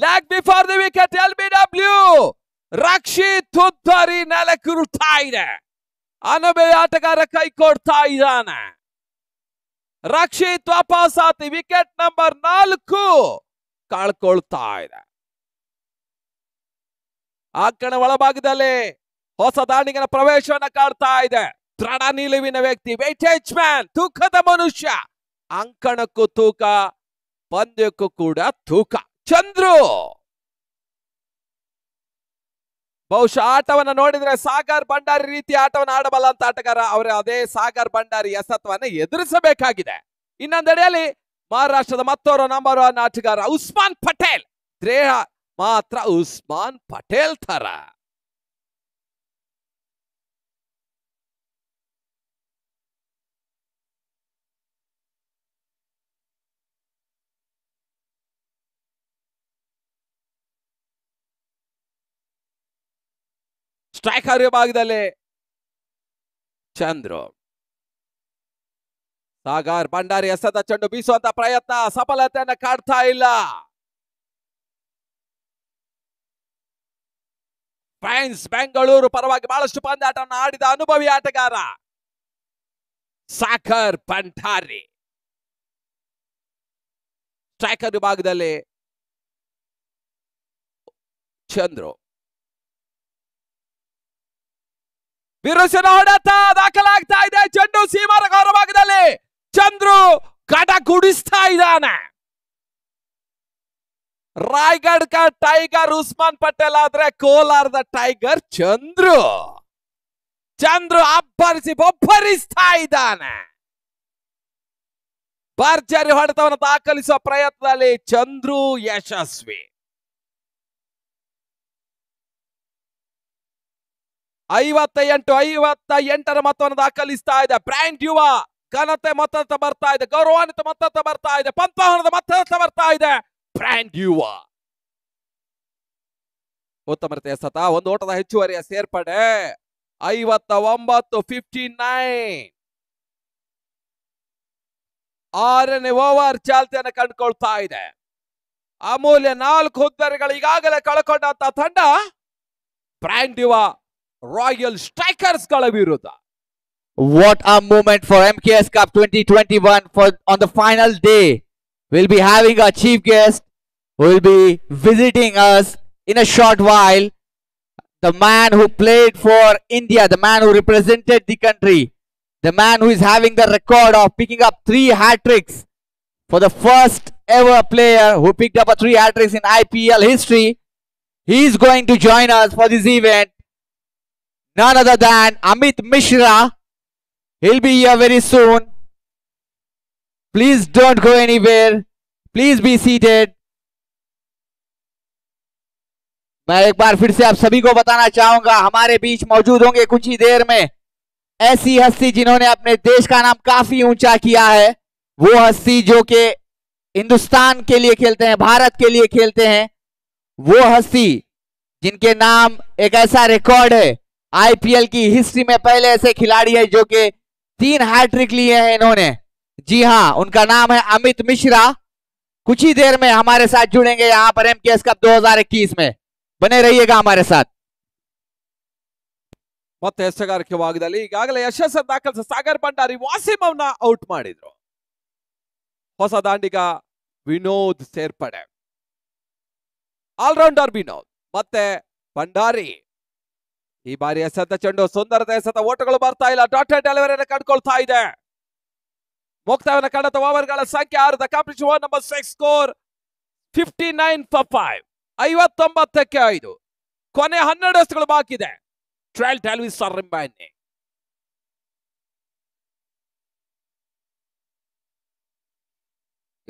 [SPEAKER 1] leg before the wicket LBW Rakshit ತುತ್ತರಿ ನೆಲಕ್ಕುರುಳ್ತಾ ಇದೆ. ಅನುಭವಿ ಆಟಗಾರ ಕೈ ಕೊಡ್ತಾ ಇದ್ದಾನೆ. ರಕ್ಷಿತ್ ವಾಪಸಾತಿ ವಿಕೆಟ್ ನಂಬರ್ 4 ಕಳ್ಕೊಳ್ತಾ ಇದೆ. ಅಂಕಣ ಒಳಭಾಗದಲ್ಲಿ ಹೊಸ ದಾಂಡಿಗನ ಪ್ರವೇಶವನ್ನ ಕಾಡ್ತಾ ಇದೆ. ದೃಢ ನಿಲುವಿನ ವ್ಯಕ್ತಿ, ವೇಟೇಜ್ ಮ್ಯಾನ್, ತೂಕದ ಮನುಷ್ಯ. ಅಂಕಣಕ್ಕೂ ತೂಕ, ಪಂದ್ಯಕ್ಕೂ ಕೂಡ ತೂಕ. ಚಂದ್ರು ಬಹುಶಃ ಆಟವನ್ನ ನೋಡಿದ್ರೆ ಸಾಗರ್ ಭಂಡಾರಿ ರೀತಿ ಆಟವನ್ನು ಆಡಬಲ್ಲ ಅಂತ ಆಟಗಾರ. ಅವರ ಅದೇ ಸಾಗರ್ ಭಂಡಾರಿ ಎಸತ್ವನ್ನ ಎದುರಿಸಬೇಕಾಗಿದೆ. ಇನ್ನೊಂದೆಡೆಯಲ್ಲಿ ಮಹಾರಾಷ್ಟ್ರದ ಮತ್ತೋರ್ವ ನಂಬರ್ 1 ಆಟಗಾರ ಉಸ್ಮಾನ್ ಪಟೇಲ್. ದೇಹ ಮಾತ್ರ ಉಸ್ಮಾನ್ ಪಟೇಲ್ ತರ. ಸ್ಟ್ರೈಕರ್ ವಿಭಾಗದಲ್ಲಿ ಚಂದ್ರು. ಸಾಗರ್ ಭಂಡಾರಿ ಎಸೆದ ಚೆಂಡು ಬೀಸುವಂತ ಪ್ರಯತ್ನ ಸಫಲತೆಯನ್ನ ಕಾಡ್ತಾ ಇಲ್ಲ. ಫ್ರೆಂಡ್ಸ್ ಬೆಂಗಳೂರು ಪರವಾಗಿ ಬಹಳಷ್ಟು ಪಂದ್ಯಾಟವನ್ನು ಆಡಿದ ಅನುಭವಿ ಆಟಗಾರ ಸಾಗರ್ ಭಂಡಾರಿ. ಸ್ಟ್ರೈಕರ್ ವಿಭಾಗದಲ್ಲಿ ಚಂದ್ರು. ಬಿರುಸಿನ ಹೊಡೆತ ದಾಖಲಾಗ್ತಾ ಇದೆ. ಚೆಂಡು ಸೀಮಾರ ಹೊರಭಾಗದಲ್ಲಿ ಚಂದ್ರು ಕಟ ಗುಡಿಸ್ತಾ ಇದ್ದಾನೆ. ರಾಯ್ಗಢ್ ಕ ಟೈಗರ್ ಉಸ್ಮಾನ್ ಪಟೇಲ್ ಆದ್ರೆ ಕೋಲಾರದ ಟೈಗರ್ ಚಂದ್ರು. ಚಂದ್ರು ಅಬ್ಬರಿಸಿ ಬೊಬ್ಬರಿಸ್ತಾ ಇದ್ದಾನೆ. ಭರ್ಜರಿ ಹೊಡೆತವನ್ನು ದಾಖಲಿಸುವ ಪ್ರಯತ್ನದಲ್ಲಿ ಚಂದ್ರು ಯಶಸ್ವಿ. 58 ಮೊತ್ತವನ್ನು ದಾಖಲಿಸ್ತಾ ಇದೆ. ಬ್ರ್ಯಾಂಡ್ ಯುವ ಘನತೆ ಮೊತ್ತ ಬರ್ತಾ ಇದೆ. ಗೌರವಾನ್ವಿತ ಮೊತ್ತ ಬರ್ತಾ ಇದೆ. ಪಂಪಹಣದ ಮೊತ್ತ ಬರ್ತಾ ಇದೆ. ಬ್ರ್ಯಾಂಡ್ ಯುವ ಉತ್ತಮ ರೀತಿಯ ಸತ, ಒಂದು ಓಟದ ಹೆಚ್ಚುವರಿಯ ಸೇರ್ಪಡೆ. 59-59. 6ನೇ ಓವರ್ ಚಾಲ್ತಿಯನ್ನು ಕಂಡುಕೊಳ್ತಾ ಇದೆ. ಅಮೂಲ್ಯ 4 ಹುದ್ದೆಗಳು ಈಗಾಗಲೇ ಕಳ್ಕೊಂಡಂತ ತಂಡ ಬ್ರ್ಯಾಂಡ್ ಯುವ ರಾಯಲ್ ಸ್ಟ್ರೈಕರ್ಸ್ ಗಳ ವಿರುದ್ಧ.
[SPEAKER 2] What a moment for MKS Cup 2021 on the final day. We'll be having our chief guest who will be visiting us in a short while. The man who played for India, the man who represented the country, the man who is having the record of picking up 3 hat-tricks for the first ever player who picked up 3 hat-tricks in IPL history. He is going to join us for this event. None other than Amit Mishra. He'll be here very soon. Please don't go anywhere. Please be seated. मैं एक बार फिर से आप सभी को बताना चाहूंगा, हमारे बीच मौजूद होंगे कुछ ही देर में ऐसी हस्ती जिन्होंने अपने देश का नाम काफी ऊंचा किया है. वो हस्ती जो कि हिंदुस्तान के लिए खेलते हैं, भारत के लिए खेलते हैं. वो हस्ती जिनके नाम एक ऐसा रिकॉर्ड है, आईपीएल की हिस्ट्री में पहले ऐसे खिलाड़ी है जो कि 3 हैट्रिक लिए हैं इन्होंने. जी हाँ, उनका नाम है अमित मिश्रा. कुछ ही देर में हमारे साथ जुड़ेंगे यहाँ पर एमकेएस कप 2021 में. बने रहिएगा हमारे साथ.
[SPEAKER 1] ಮತ್ತೆ ಎಸೆಗಾರಿಕೆ ಭಾಗದಲ್ಲಿ ಈಗಾಗಲೇ ಯಶಸ್ಸನ್ನು ದಾಖಲಿಸಿದ ಸಾಗರ್ ಭಂಡಾರಿ ವಾಸಿಂ ಅವನ್ನ ಔಟ್ ಮಾಡಿದ್ರು. ಹೊಸ ದಾಂಡಿಗ ವಿನೋದ್ ಸೇರ್ಪಡೆ. ಆಲ್ರೌಂಡರ್ ವಿನೋದ್ ಮತ್ತೆ ಭಂಡಾರಿ. ಈ ಬಾರಿ ಎಸೆದ ಚೆಂಡು ಸುಂದರತೆ ಎಸೆದ ಓಟಗಳು ಬರ್ತಾ ಇಲ್ಲ. ಡಾಟೆಡ್ ಡೆಲಿವರಿಯನ್ನು ಕಂಡುಕೊಳ್ತಾ ಇದೆ. ಮುಕ್ತಾಯವನ್ನು ಕಂಡಂತ ಓವರ್ಗಳ ಸಂಖ್ಯೆ 6. The competition number 6 score 59 for 5. 59ಕ್ಕೆ 5. ಕೊನೆ 12 ಎಸೆಗಳು ಬಾಕಿ ಇದೆ. ಟ್ರಯಲ್ ಟೆಲ್ವಿಸ್ ರಿಂಬಾನಿ.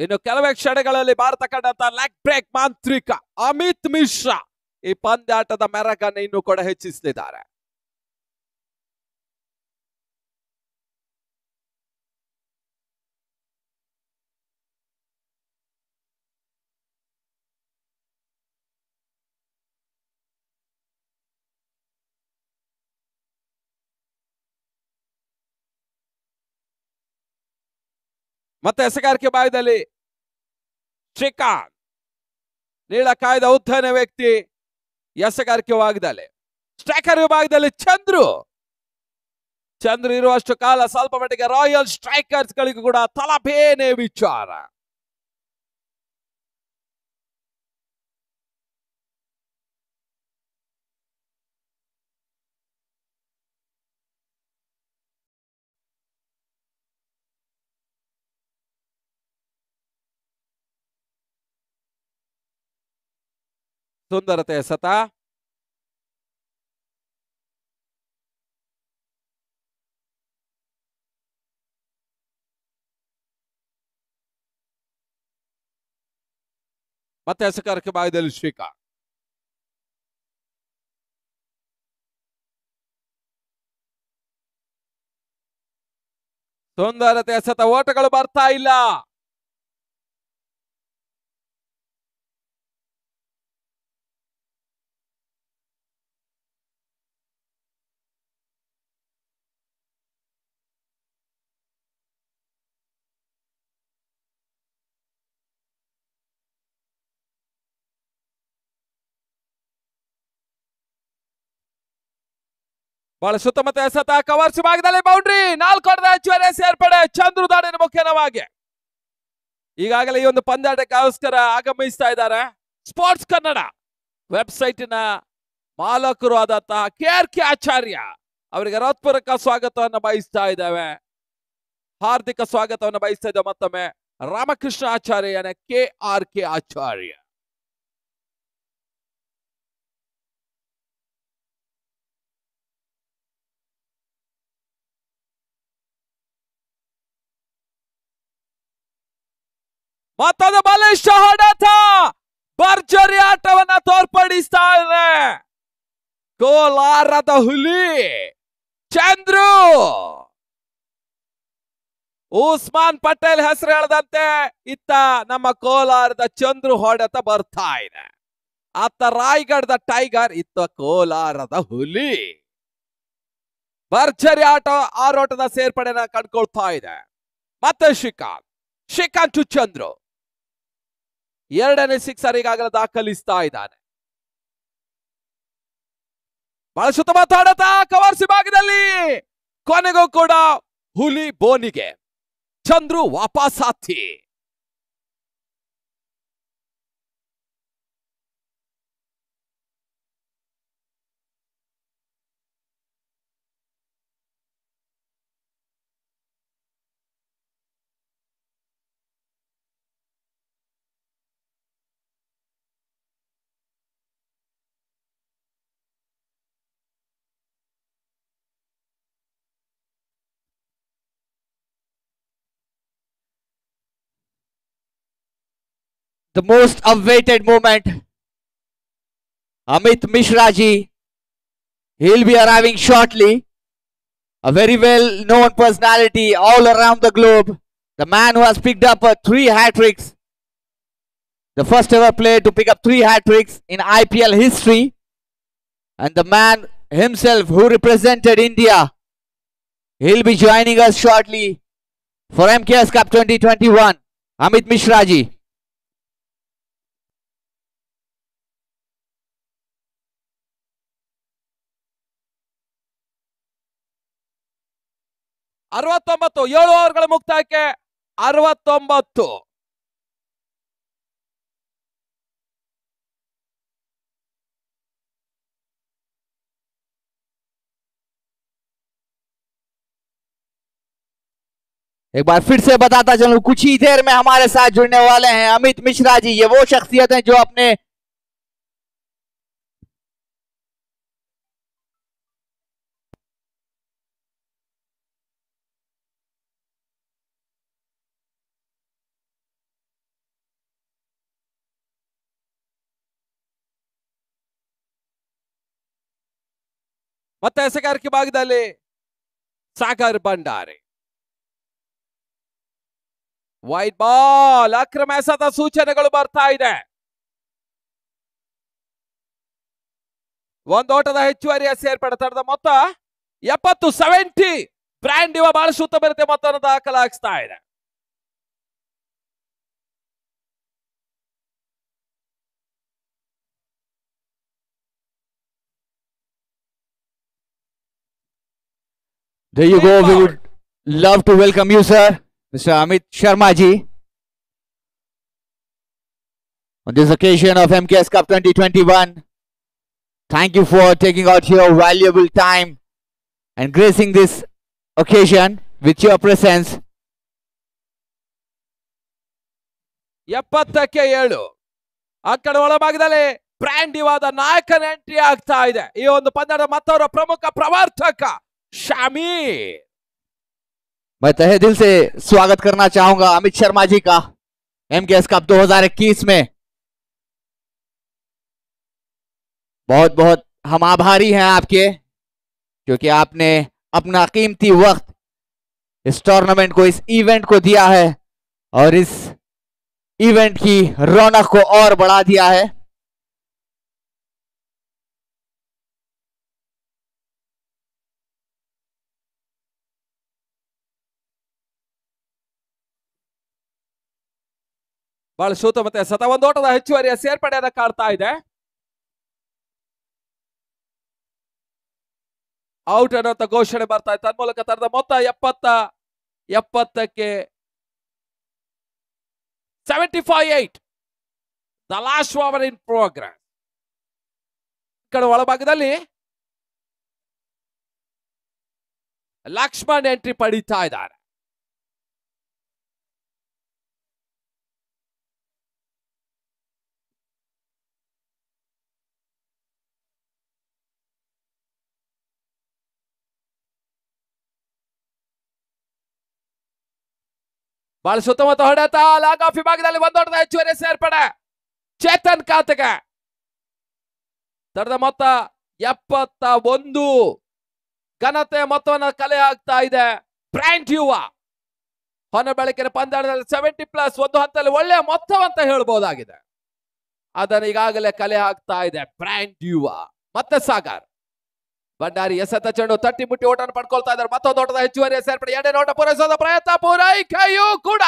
[SPEAKER 1] ಇನ್ನು ಕೆಲವೇ ಕ್ಷಣಗಳಲ್ಲಿ ಭಾರತ ಕಂಡಂತ ಲೆಗ್ ಬ್ರೇಕ್ ಮಾಂತ್ರಿಕ ಅಮಿತ್ ಮಿಶ್ರಾ ಈ ಪಂದ್ಯಾಟದ ಮೆರಗನ್ನು ಇನ್ನೂ ಕೂಡ ಹೆಚ್ಚಿಸಲಿದ್ದಾರೆ. ಮತ್ತೆ ಎಸೆಗಾರಿಕೆ ಭಾಗದಲ್ಲಿ ಶ್ರೀಕಾಂತ್, ನೀಳ ಕಾಯ್ದ ಉದ್ದನ ವ್ಯಕ್ತಿ ಎಸೆಗಾರಿಕೆ ಭಾಗದಲ್ಲಿ. ಸ್ಟ್ರೈಕರ್ ವಿಭಾಗದಲ್ಲಿ ಚಂದ್ರು ಇರುವಷ್ಟು ಕಾಲ ಸ್ವಲ್ಪ ಮಟ್ಟಿಗೆ ರಾಯಲ್ ಸ್ಟ್ರೈಕರ್ಸ್ ಗಳಿಗೂ ಕೂಡ ತಲಬೇನೆ ವಿಚಾರ. ಸುಂದರತೆ ಎಸೆತ. ಮತ್ತೆ ಎಸೆಗಾರಿಕೆ ಭಾಗದಲ್ಲಿ ಶ್ರೀಕಾಂತ್. ಸುಂದರತೆ ಎಸೆತ, ಓಟಗಳು ಬರ್ತಾ ಇಲ್ಲ. ಬಹಳ ಸುತ್ತಮುತ್ತ ಎಸೆತ, ಕವರ್ಸ್ ಭಾಗದಲ್ಲಿ ಬೌಂಡ್ರಿ. 4 ಹೊಡೆದ ಹೆಚ್ಚುವರಿ ಸೇರ್ಪಡೆ ಚಂದ್ರು ದಾಳಿನ ಮುಖ್ಯವಾಗಿ. ಈಗಾಗಲೇ ಈ ಒಂದು ಪಂದ್ಯಾಟಕ್ಕೋಸ್ಕರ ಆಗಮಿಸ್ತಾ ಇದ್ದಾರೆ ಸ್ಪೋರ್ಟ್ಸ್ ಕನ್ನಡ ವೆಬ್ಸೈಟಿನ ಮಾಲಕರು ಆದಂತಹ KRK ಆಚಾರ್ಯ ಅವರಿಗೆ ಹೃತ್ಪೂರ್ವಕ ಸ್ವಾಗತವನ್ನು ಬಯಸ್ತಾ ಇದ್ದೇವೆ. ಹಾರ್ದಿಕ ಸ್ವಾಗತವನ್ನು ಬಯಸ್ತಾ ಇದ್ದೇವೆ. ಮತ್ತೊಮ್ಮೆ ರಾಮಕೃಷ್ಣ ಆಚಾರ್ಯನ KRK ಆಚಾರ್ಯ. ಮತ್ತೊಂದು ಬಲಿಷ್ಠ ಹೊಡೆತ, ಭರ್ಜರಿ ಆಟವನ್ನ ತೋರ್ಪಡಿಸ್ತಾ ಇದೆ ಕೋಲಾರದ ಹುಲಿ ಚಂದ್ರು. ಉಸ್ಮಾನ್ ಪಟೇಲ್ ಹೆಸರು ಹೇಳದಂತೆ ಇತ್ತ ನಮ್ಮ ಕೋಲಾರದ ಚಂದ್ರು ಹೊಡೆತ ಬರ್ತಾ ಇದೆ. ಅತ್ತ ರಾಯಗಢದ ಟೈಗರ್, ಇತ್ತ ಕೋಲಾರದ ಹುಲಿ. ಭರ್ಜರಿ ಆರೋಟದ ಸೇರ್ಪಡೆನ ಕಂಡುಕೊಳ್ತಾ ಇದೆ. ಮತ್ತೆ ಶ್ರೀಕಾಂತ್ ಟು ಚಂದ್ರು, 2ನೇ ಸಿಕ್ಸರ್ ಈಗಾಗಲೇ ದಾಖಲಿಸ್ತಾ ಇದ್ದಾನೆ. ಬಹಳ ಸುತ್ತಮುತ್ತ ಹೊಡೆತ, ಕವರ್ಸ್ ಭಾಗದಲ್ಲಿ ಕೊನೆಗೂ ಕೂಡ ಹುಲಿ ಬೋನಿಗೆ, ಚಂದ್ರು ವಾಪಸಾತಿ.
[SPEAKER 2] The most awaited moment. Amit Mishra ji. He'll be arriving shortly. A very well known personality all around the globe. The man who has picked up 3 hat-tricks. The first ever player to pick up 3 hat-tricks in IPL history. And the man himself who represented India. He'll be joining us shortly for MKS Cup 2021. Amit Mishra ji.
[SPEAKER 1] ಅರವತ್ತೊಂಬತ್ತು 7 ಓವರ್ಗಳ ಮುಕ್ತಾಯಕ್ಕೆ 69.
[SPEAKER 2] एक बार फिर से बताता चलूं, कुछ ही देर में हमारे साथ जुड़ने वाले हैं अमित मिश्रा जी. ये वो शख्सियत हैं जो अपने
[SPEAKER 1] ಮತ್ತೆ ಎಸೆಗಾರಿಕೆ ಭಾಗದಲ್ಲಿ ಸಾಗರ್ ಭಂಡಾರಿ. ವೈಟ್ ಬಾಲ್, ಅಕ್ರಮ ಎಸೆತ ಸೂಚನೆಗಳು ಬರ್ತಾ ಇದೆ. ಒಂದು ಓಟದ ಹೆಚ್ಚುವರಿಯ ಸೇರ್ಪಡೆ ತಡೆದ ಮೊತ್ತ 70. ಬ್ರ್ಯಾಂಡ್ ಇವ ಬಹಳ ಸುತ್ತ ಬರುತ್ತೆ ಮೊತ್ತವನ್ನು ದಾಖಲಾಗಿಸ್ತಾ ಇದೆ.
[SPEAKER 2] There you go. We
[SPEAKER 1] Green
[SPEAKER 2] would love to welcome you, sir, Mr. Amit Sharma ji, on this occasion of MKS Cup 2021. Thank you for taking out your valuable time and gracing this occasion with your presence.
[SPEAKER 1] 70ಕ್ಕೆ 7 ಆ ಕಡೆ ಒಳಭಾಗದಲ್ಲಿ ಬ್ರ್ಯಾಂಡಿವಾದ ನಾಯಕನ entry ಆಗ್ತಾ ಇದೆ ಈ ಒಂದು ಪಂದ್ಯದ ಮತ್ತವರ ಪ್ರಮುಖ ಪ್ರವರ್ತಕ ಶಾಮೀರ್.
[SPEAKER 2] मैं तहे दिल से स्वागत करना चाहूंगा अमित शर्मा जी का एमकेएस कप 2021 में. बहुत बहुत हम आभारी हैं आपके, क्योंकि आपने अपना कीमती वक्त इस टूर्नामेंट को, इस इवेंट को दिया है और इस इवेंट की रौनक को और बढ़ा दिया है.
[SPEAKER 1] ಬಹಳ ಶೂತ ಮತ್ತೆ ಸತ ಒಂದೋಟದ ಹೆಚ್ಚುವರಿಯ ಸೇರ್ಪಡೆಯನ್ನು ಕಾಡ್ತಾ ಇದೆ. ಔಟ್ ಅನ್ನೋಂಥ ಘೋಷಣೆ ಬರ್ತಾ ಇದೆ. ತನ್ಮೂಲಕ ತರದ ಮೊತ್ತ 70ಕ್ಕೆ 75-8. The last over in progress. ಕಡೆ ಒಳಭಾಗದಲ್ಲಿ ಲಕ್ಷ್ಮಣ್ ಎಂಟ್ರಿ ಪಡೀತಾ ಇದ್ದಾರೆ. ಬಹಳ ಸುತ್ತಮುತ್ತ ಹೊಡೆತ ಲಾಗ್ ಆಫ್ ವಿಭಾಗದಲ್ಲಿ ಒಂದೊಡ್ಡ ಹೆಚ್ಚುವರಿ ಸೇರ್ಪಡೆ ಚೇತನ್ ಖಾತೆಗೆ. ತರದ ಮೊತ್ತ 71. ಘನತೆ ಮೊತ್ತವನ್ನು ಕಲೆ ಆಗ್ತಾ ಇದೆ. ಬ್ರ್ಯಾಂಡ್ ಯುವ ಹೊನ ಬೆಳಕಿನ ಪಂದ್ಯದಲ್ಲಿ 70+ ಒಂದು ಹಂತದಲ್ಲಿ ಒಳ್ಳೆಯ ಮೊತ್ತವಂತ ಹೇಳ್ಬಹುದಾಗಿದೆ. ಅದನ್ನು ಈಗಾಗಲೇ ಕಲೆ ಆಗ್ತಾ ಇದೆ ಬ್ರ್ಯಾಂಡ್ ಯುವ. ಮತ್ತೆ ಸಾಗರ್ ಭಂಡಾರಿ ಎಸೆತ ಚೆಂಡು ತಟ್ಟಿ ಮುಟ್ಟಿ ಓಟನ್ನು ಪಡ್ಕೊಳ್ತಾ ಇದ್ದಾರೆ. ಮತ್ತೊಂದು ಓಟದ ಹೆಚ್ಚುವರಿಯ ಸೇರ್ಪಡೆ. ಎರಡನೇ ಓಟ ಪೂರೈಸೋದ ಪ್ರಯತ್ನ, ಪೂರೈಕೆಯೂ ಕೂಡ.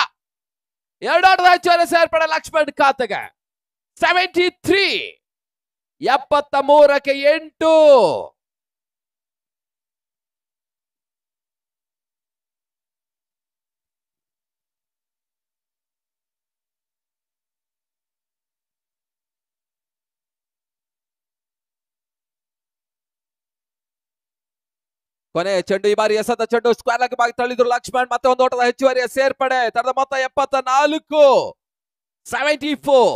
[SPEAKER 1] ಎರಡು ಓಟದ ಹೆಚ್ಚುವರಿ ಸೇರ್ಪಡೆ ಲಕ್ಷ್ಮಣ್ ಖಾತೆಗೆ. 73. 73ಕ್ಕೆ 8. ಕೊನೆ ಚೆಂಡು, ಈ ಬಾರಿ ಎಸೆದ ಚೆಂಡು ಸ್ಕ್ವೇರ್ ಆಗಿ ಬಾಗಿ ತಳ್ಳಿದ್ರು ಲಕ್ಷ್ಮಣ್. ಮತ್ತೆ ಒಂದು ಓಟದ ಹೆಚ್ಚುವರಿಯ ಸೇರ್ಪಡೆ. ತರದ ಮೊತ್ತ 74. 74.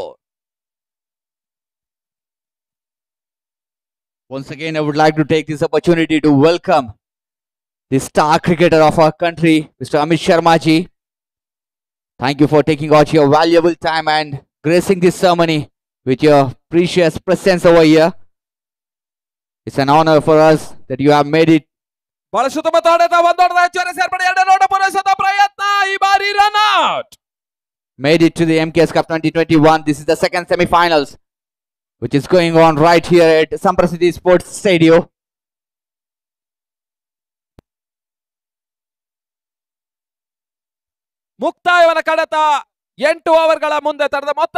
[SPEAKER 2] Once again, I would like to take this opportunity to welcome the star cricketer of our country, Mr. Amit Sharma ji. Thank you for taking out your valuable time and gracing this ceremony with your precious presence over here. It's an honor for us that you have made it.
[SPEAKER 1] ಬಹಳ ಸುತ್ತಮುತ್ತ ಹೊಡೆತ ಒಂದೊಡ್ಡ ಹೆಚ್ಚುವರಿ ಸೇರ್ಪಡೆ. ಎರಡನೇ ಓಟ ಪೂರೈಸೋದ ಪ್ರಯತ್ನ, ಈ ಬಾರಿ run out.
[SPEAKER 2] Made it to the MKS Cup 2021. This is the second semi-finals, which is going on right here at Samprasiddhi Sports Stadium.
[SPEAKER 1] ಮುಕ್ತಾಯವನ ಕಡತ 8 ಓವರ್ಗಳ ಮುಂದೆ. ತರದ ಮೊತ್ತ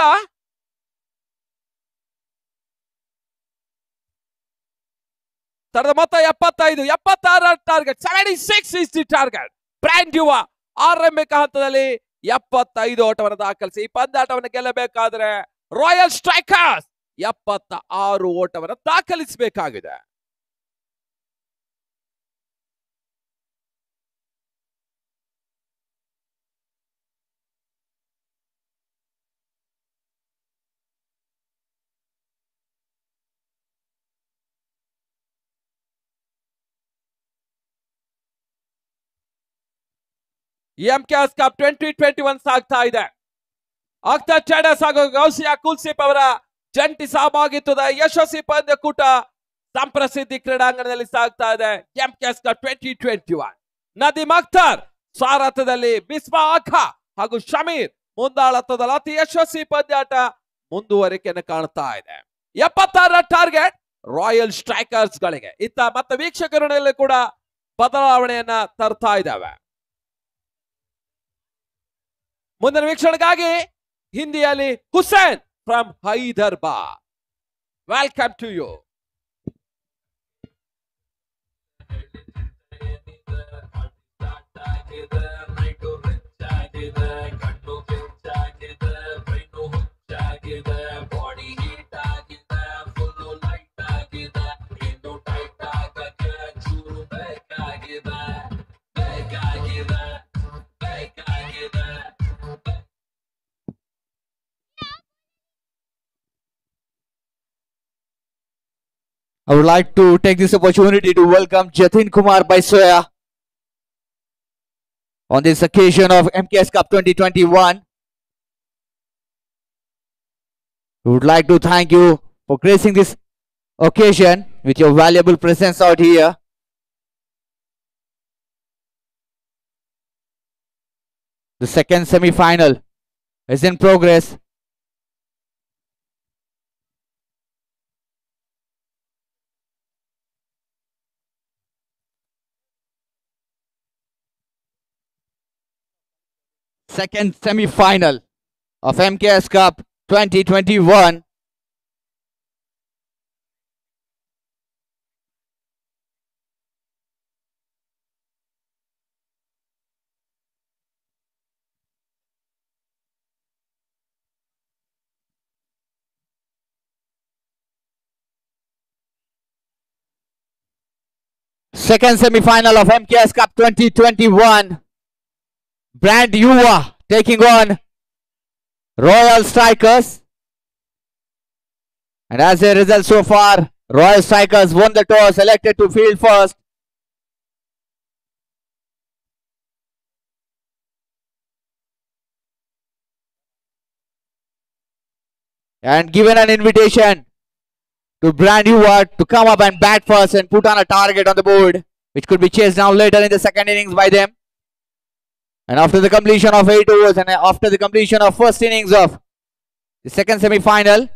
[SPEAKER 1] ತರದ ಮೊತ್ತ 75. 76 target. 76 is the target. Brand ಯುವ ಆರಂಭಿಕ ಹಂತದಲ್ಲಿ 75 ಓಟವನ್ನು ದಾಖಲಿಸಿ ಈ ಪಂದ್ಯಾಟವನ್ನು ಗೆಲ್ಲಬೇಕಾದ್ರೆ ರಾಯಲ್ ಸ್ಟ್ರೈಕರ್ಸ್ 76 ಓಟವನ್ನು ದಾಖಲಿಸಬೇಕಾಗಿದೆ. MKS ಕಪ್ 2021 ಸಾಗ್ತಾ ಇದೆ. ಅಖ್ತರ್ ಚಡಸ್ ಹಾಗೂ ಗೌಸಿಯಾ ಕುಲ್ಸಿಪ್ ಅವರ ಜಂಟಿ ಸಹಭಾಗಿತ್ವದ ಯಶಸ್ವಿ ಪಂದ್ಯಕೂಟ ಸಂಪ್ರಸಿದ್ಧಿ ಕ್ರೀಡಾಂಗಣದಲ್ಲಿ ಸಾಗ್ತಾ ಇದೆ. MKS ಕಪ್ 2021 ನದೀಮ್ ಅಖ್ತರ್ ಸಾರಥ್ಯದಲ್ಲಿ ಮಿಸ್ಬಾ ಆಖಾ ಹಾಗೂ ಶಮೀರ್ ಮುಂದಾಳತ್ವದಲ್ಲಿ ಅತಿ ಯಶಸ್ವಿ ಪಂದ್ಯಾಟ ಮುಂದುವರಿಕೆಯನ್ನು ಕಾಣ್ತಾ ಇದೆ. 76 ಟಾರ್ಗೆಟ್ ರಾಯಲ್ ಸ್ಟ್ರೈಕರ್ಸ್ ಗಳಿಗೆ. ಇತ್ತ ಮತ್ತೆ ವೀಕ್ಷಕರಲ್ಲಿ ಕೂಡ ಬದಲಾವಣೆಯನ್ನ ತರ್ತಾ ಇದ್ದಾವೆ. ಮುಂದಿನ ವೀಕ್ಷಣೆಗಾಗಿ ಹಿಂದಿಯಲ್ಲಿ Hussain from Hyderabad. Welcome to you.
[SPEAKER 2] I would like to take this opportunity to welcome Jatin Kumar Baisoya on this occasion of MKS Cup 2021. We would like to thank you for gracing this occasion with your valuable presence out here. The second semi-final is in progress. Second semi-final of MKS Cup 2021. Second semi-final of MKS Cup 2021. Brand Yuva taking on Royal Strikers. And as a result so far, Royal Strikers won the toss, elected to field first. And given an invitation to Brand Yuva to come up and bat first and put on a target on the board, which could be chased down later in the second innings by them. And after the completion of 8 overs and after the completion of first innings of the second semi-final,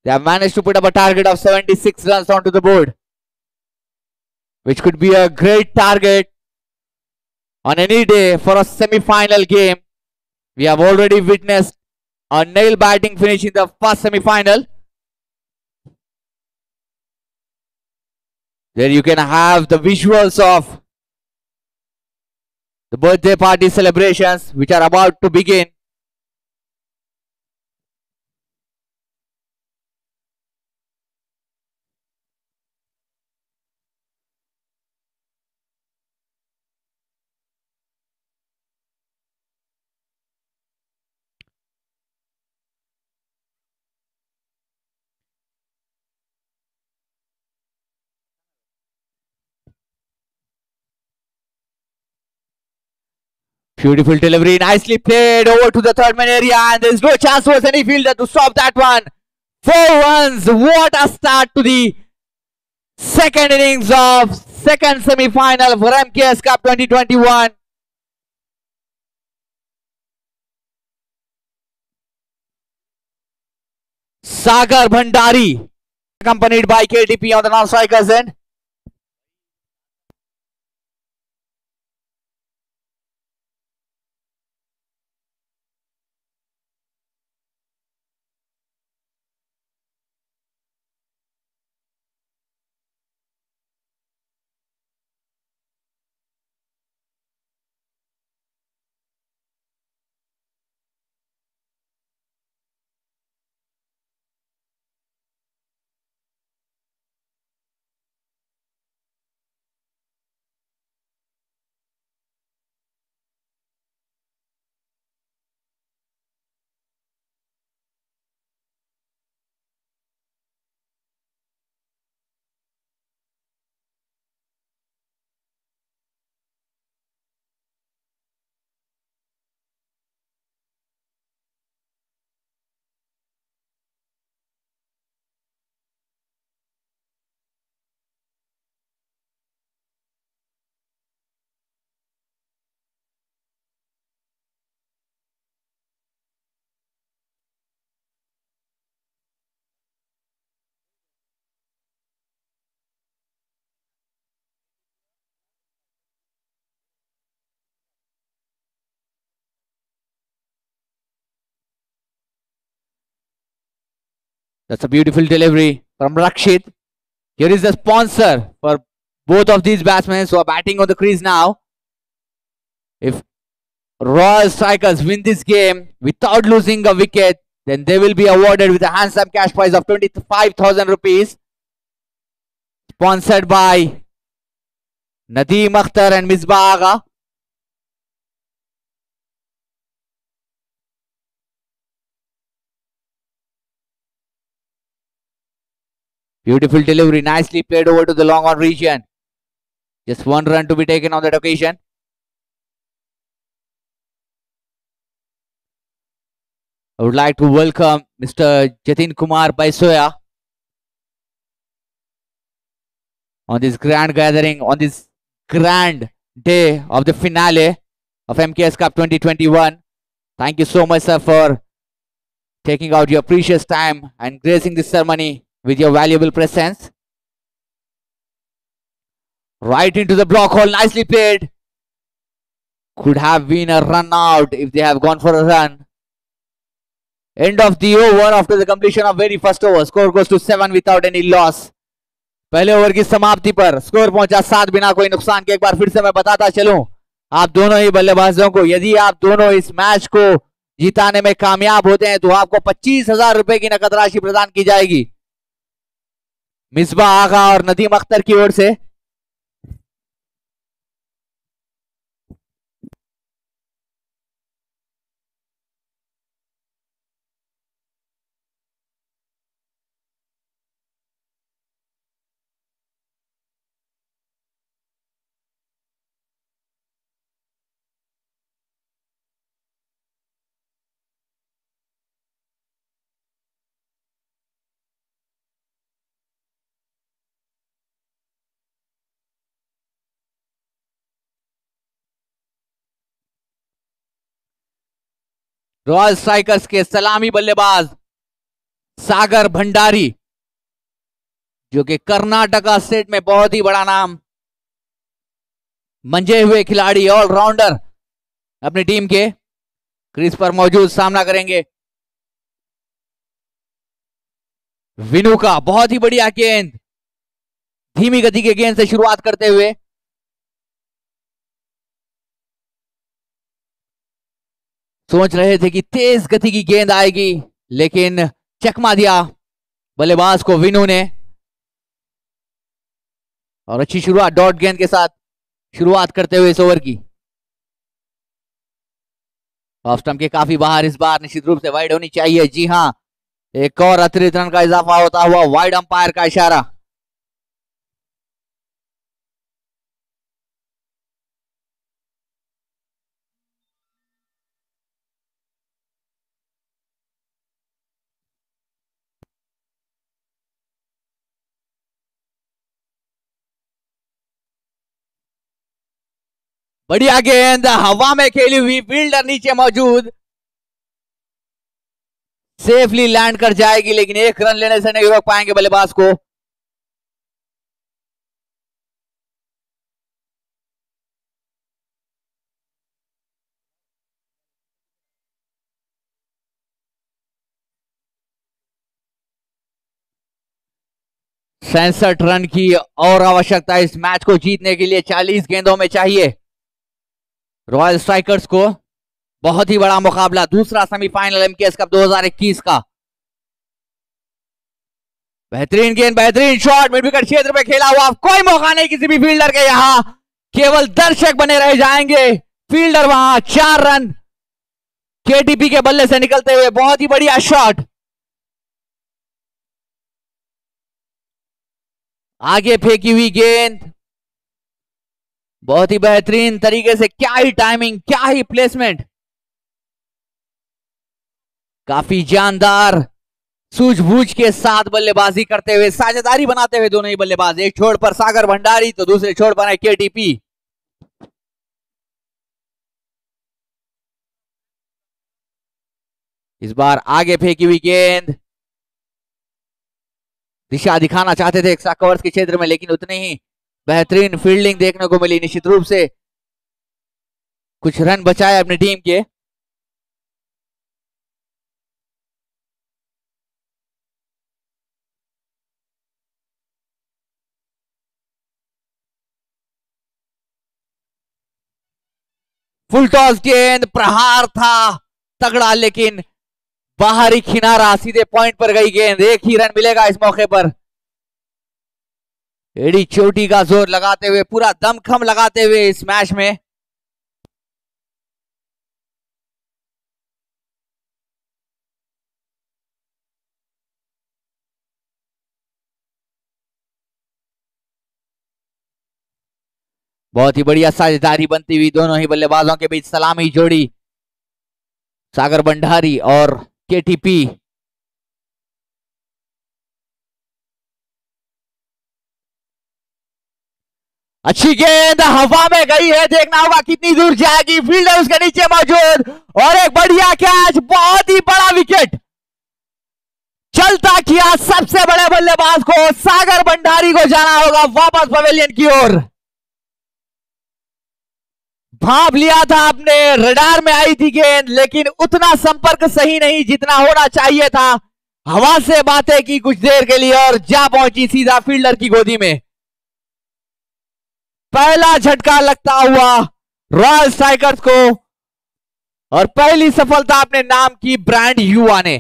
[SPEAKER 2] they have managed to put up a target of 76 runs onto the board, which could be a great target on any day for a semi-final game. We have already witnessed a nail batting finish in the first semi-final. There you can have the visuals of the birthday party celebrations which are about to begin. Beautiful delivery, nicely played over to the third man area, and there is no chance towards any fielder to stop that one. 4 runs, what a start to the second innings of second semi-final for MKS Cup 2021. Sagar Bhandari, accompanied by KTP on the non-strikers end. That's a beautiful delivery from Rakshit. Here is the sponsor for both of these batsmen who are batting on the crease now. If Royal Strikers win this game without losing a wicket, then they will be awarded with a handsome cash prize of 25,000 rupees. Sponsored by Nadeem Akhtar and Misbah Agha. Beautiful delivery, nicely played over to the long on region. Just one run to be taken on that occasion. I would like to welcome Mr. Jatin Kumar Baisoya on this grand gathering, on this grand day of the finale of MKS Cup 2021. Thank you so much, sir, for taking out your precious time and gracing this ceremony with your valuable presence. Right into the block hole, nicely played. Could have been a run out if they have gone for a run. End of the over after the completion of very first over. Score goes to 7 without any loss. पहले over की समाप्ति पर score पहुंचा 7 बिना कोई नुकसान के। एक बार फिर से मैं बताता चलूं आप दोनों ही बल्लेबाजों को, यदि आप दोनों इस मैच को जिताने में कामयाब होते हैं तो आपको 25,000 रुपए की नकद राशि प्रदान की जाएगी मिसबा आगा और नदीम अख्तर की ओर से। रॉयल स्ट्राइकर्स के सलामी बल्लेबाज सागर भंडारी, जो कि कर्नाटका स्टेट में बहुत ही बड़ा नाम मंजे हुए खिलाड़ी, ऑलराउंडर अपनी टीम के, क्रीज पर मौजूद सामना करेंगे विनू का। बहुत ही बढ़िया गेंद, धीमी गति के गेंद से शुरुआत करते हुए सोच रहे थे कि तेज गति की गेंद आएगी, लेकिन चकमा दिया बल्लेबाज को विनू ने और अच्छी शुरुआत डॉट गेंद के साथ शुरुआत करते हुए इस ओवर की। ऑफ स्टंप के काफी बाहर, इस बार निश्चित रूप से वाइड होनी चाहिए। जी हां, एक और अतिरिक्त रन का इजाफा होता हुआ वाइड अंपायर का इशारा। बढ़िया गेंद हवा में खेली हुई, फील्डर नीचे मौजूद, सेफली लैंड कर जाएगी, लेकिन एक रन लेने से नहीं रोक पाएंगे बल्लेबाज को। सैंसठ रन की और आवश्यकता इस मैच को जीतने के लिए 40 गेंदों में चाहिए रॉयल स्ट्राइकर्स को। बहुत ही बड़ा मुकाबला, दूसरा सेमीफाइनल एमकेएस कप 2021 का। बेहतरीन गेंद, बेहतरीन शॉट, मिड विकेट क्षेत्र में खेला हुआ, कोई मौका नहीं किसी भी फील्डर के, यहां केवल दर्शक बने रह जाएंगे। फील्डर वहां, 4 रन केटीपी के बल्ले से निकलते हुए, बहुत ही बढ़िया शॉट। आगे फेंकी हुई गेंद, बहुत ही बेहतरीन तरीके से, क्या ही टाइमिंग, क्या ही प्लेसमेंट, काफी जानदार सूझबूझ के साथ बल्लेबाजी करते हुए, साझेदारी बनाते हुए दोनों ही बल्लेबाज। एक छोर पर सागर भंडारी तो दूसरे छोर पर है केटीपी। इस बार आगे फेंकी हुई गेंद, दिशा दिखाना चाहते थे एक्स्ट्रा कवर्स के क्षेत्र में, लेकिन उतनी ही बेहतरीन फील्डिंग देखने को मिली। निश्चित रूप से कुछ रन बचाए अपनी टीम के। फुल टॉस गेंद, प्रहार था तगड़ा, लेकिन बाहरी किनारा, सीधे पॉइंट पर गई गेंद। एक ही रन मिलेगा इस मौके पर। एडी चोटी का जोर लगाते हुए, पूरा दमखम लगाते हुए इस मैच में बहुत ही बढ़िया साझेदारी बनती हुई दोनों ही बल्लेबाजों के बीच। सलामी जोड़ी सागर भंडारी और केटीपी। अच्छी गेंद हवा में गई है, देखना होगा कितनी दूर जाएगी। फील्डर उसके नीचे मौजूद और एक बढ़िया कैच, बहुत ही बड़ा विकेट। चलता किया सबसे बड़े बल्लेबाज को, सागर भंडारी को जाना होगा वापस पवेलियन की ओर। भाप लिया था आपने, रडार में आई थी गेंद, लेकिन उतना संपर्क सही नहीं जितना होना चाहिए था। हवा से बातें की कुछ देर के लिए और जा पहुंची सीधा फील्डर की गोदी में। पहला झटका लगता हुआ रॉयल स्ट्राइकर्स को और पहली सफलता अपने नाम की ब्रांड युवा ने।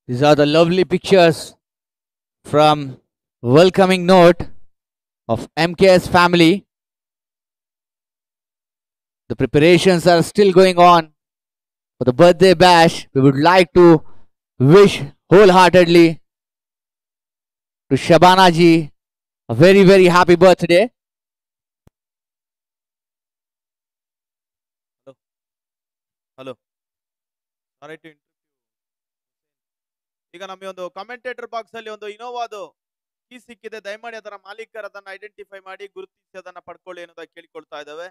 [SPEAKER 2] These are the lovely pictures from welcoming note of MKS family. The preparations are still going on for the birthday bash. We would like to wish wholeheartedly to Shabana ji a very, very happy birthday.
[SPEAKER 3] Hello. Sorry to interrupt. ಈಗ ನಮಗೆ ಒಂದು commentator box ಅಲ್ಲಿ ಒಂದು ಇನೋವಾದು key ಸಿಕ್ಕಿದೆ. ದಯಮಾಡಿ ಅದರ ಮಾಲೀಕರು ಅದನ್ನ ಐಡೆಂಟಿಫೈ ಮಾಡಿ ಗುರುತಿಸಿ ಅದನ್ನ ಪಡ್ಕೊಳ್ಳಿ ಅನ್ನೋದಾಗಿ ಕೇಳಿಕೊಳ್ತಾ ಇದ್ದಾವೆ.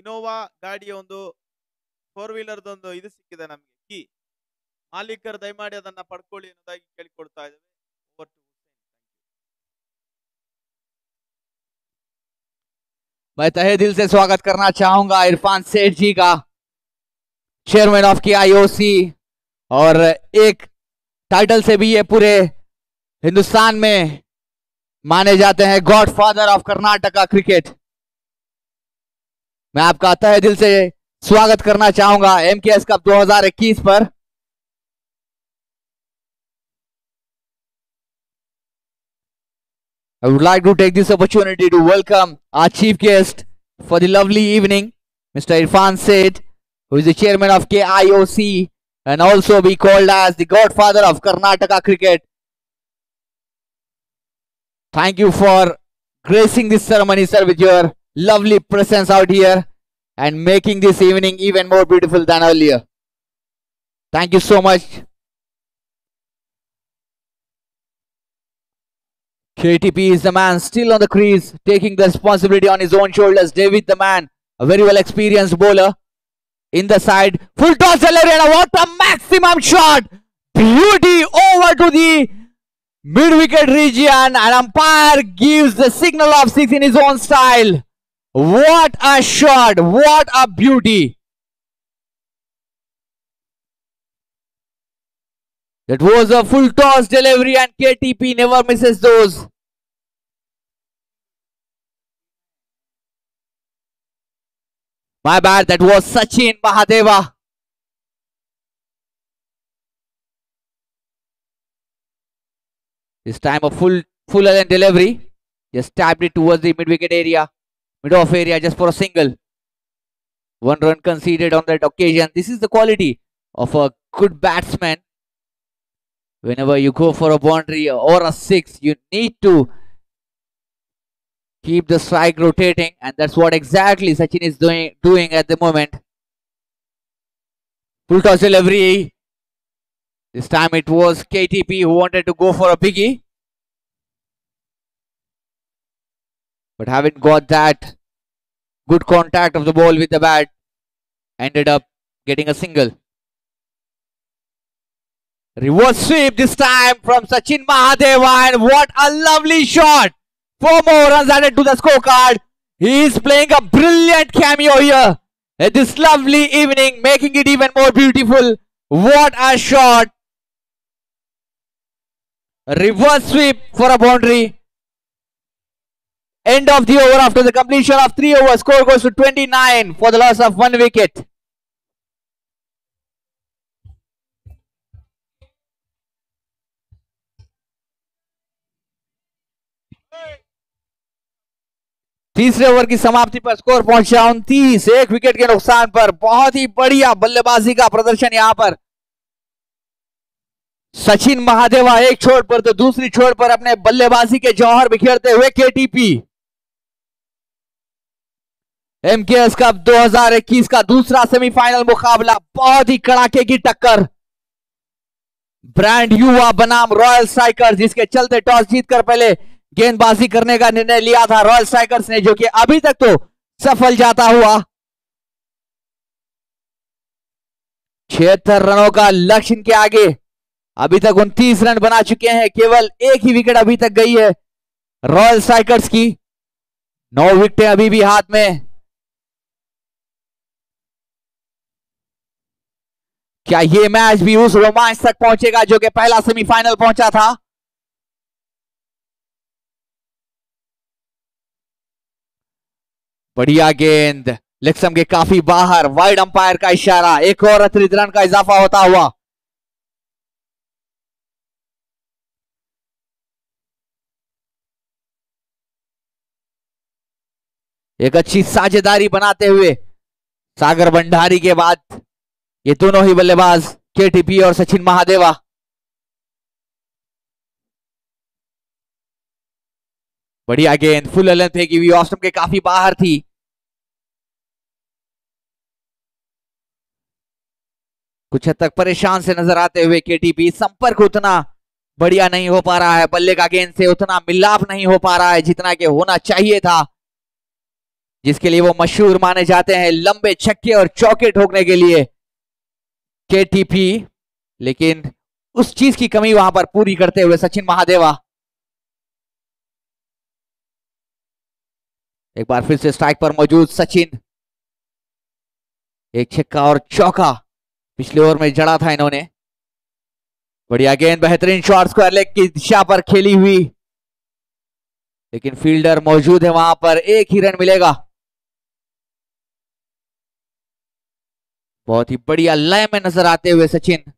[SPEAKER 3] ಇನೋವಾ ಗಾಡಿಯ ಒಂದು 4 ವೀಲರ್ದ ಒಂದು ಇದು ಸಿಕ್ಕಿದೆ ನಮಗೆ ಕೀ. ಮಾಲೀಕರು ದಯಮಾಡಿ ಅದನ್ನ ಪಡ್ಕೊಳ್ಳಿ ಅನ್ನೋದಾಗಿ ಕೇಳಿಕೊಳ್ತಾ ಇದ್ದಾವೆ. ಓವರ್ ಟು
[SPEAKER 2] मैं तहे दिल से स्वागत करना चाहूंगा इरफान सेठ जी का, चेयरमैन ऑफ KIOC, और एक टाइटल से भी ये पूरे हिंदुस्तान में माने जाते हैं God father of Karnataka cricket. मैं आपका तहे दिल से स्वागत करना चाहूंगा MKS कप 2021 पर। I would like to take this opportunity to welcome our chief guest for the lovely evening, Mr. Irfan Seth, who is the chairman of KIOC and also be called as the godfather of Karnataka cricket. Thank you for gracing this ceremony, sir, with your lovely presence out here and making this evening even more beautiful than earlier. Thank you so much. KTP is the man still on the crease, taking the responsibility on his own shoulders. David the man, a very well experienced bowler. In the side, full toss delivery, and what a maximum shot! Beauty over to the mid-wicket region, and umpire gives the signal of 6 in his own style. What a shot! What a beauty! That was a full toss delivery, and KTP never misses those. My bad, that was Sachin Mahadeva. This time a full length delivery. Just tapped it towards the mid-wicket area. Mid-off area just for a single. 1 run conceded on that occasion. This is the quality of a good batsman. Whenever you go for a boundary or a 6, you need to keep the strike rotating, and that's what exactly Sachin is doing at the moment. Full toss delivery. This time it was KTP who wanted to go for a biggie, but haven't got that good contact of the ball with the bat. Ended up getting a single. Reverse sweep this time from Sachin Mahadeva, and what a lovely shot! 4 more runs added to the scorecard. He is playing a brilliant cameo here at this lovely evening, making it even more beautiful. What a shot! Reverse sweep for a boundary. End of the over after the completion of 3 overs. Score goes to 29 for the loss of 1 wicket. तीसरे over की समाप्ति पर score पहुंचा 29, 1 wicket के नुकसान पर। बहुत ही बढ़िया बल्लेबाजी का प्रदर्शन यहां पर। सचिन महादेवा एक छोर पर तो दूसरी छोर पर अपने बल्लेबाजी के जौहर बिखेरते हुए केटीपी। एमकेएस कप 2021 का दूसरा सेमीफाइनल मुकाबला, बहुत ही कड़ाके की टक्कर। ब्रांड युवा बनाम रॉयल स्ट्राइकर्स, जिसके चलते टॉस जीतकर पहले गेंदबाजी करने का निर्णय लिया था रॉयल स्ट्राइकर्स ने, जो कि अभी तक तो सफल जाता हुआ। 76 रनों का लक्ष्य इनके आगे। अभी तक 29 रन बना चुके हैं। केवल एक ही विकेट अभी तक गई है रॉयल स्ट्राइकर्स की। 9 विकेटें अभी भी हाथ में। क्या ये मैच भी उस रोमांच तक पहुंचेगा जो कि पहला सेमीफाइनल पहुंचा था? बढ़िया गेंद, लेग स्टंप के काफी बाहर। वाइड अंपायर का इशारा। एक और अतिरिक्त रन का इजाफा होता हुआ। एक अच्छी साझेदारी बनाते हुए सागर भंडारी के बाद ये दोनों ही बल्लेबाज केटीपी और सचिन महादेवा। बढ़िया गेंद, फुल लेंथ फेंकी हुई, ऑफ स्टंप के काफी बाहर थी। कुछ हद तक परेशान से नजर आते हुए केटीपी। संपर्क उतना बढ़िया नहीं हो पा रहा है बल्ले का गेंद से, उतना मिलाप नहीं हो पा रहा है जितना कि होना चाहिए था, जिसके लिए वो मशहूर माने जाते हैं लंबे छक्के और चौके ठोकने के लिए केटीपी। लेकिन उस चीज की कमी वहां पर पूरी करते हुए सचिन महादेवा। एक बार फिर से स्ट्राइक पर मौजूद सचिन। एक छक्का और चौका पिछले ओवर में जड़ा था इन्होंने। बढ़िया गेंद, बेहतरीन शॉट स्क्वायर लेग की दिशा पर खेली हुई, लेकिन फील्डर मौजूद है वहां पर। एक ही रन मिलेगा। बहुत ही बढ़िया लय में नजर आते हुए सचिन।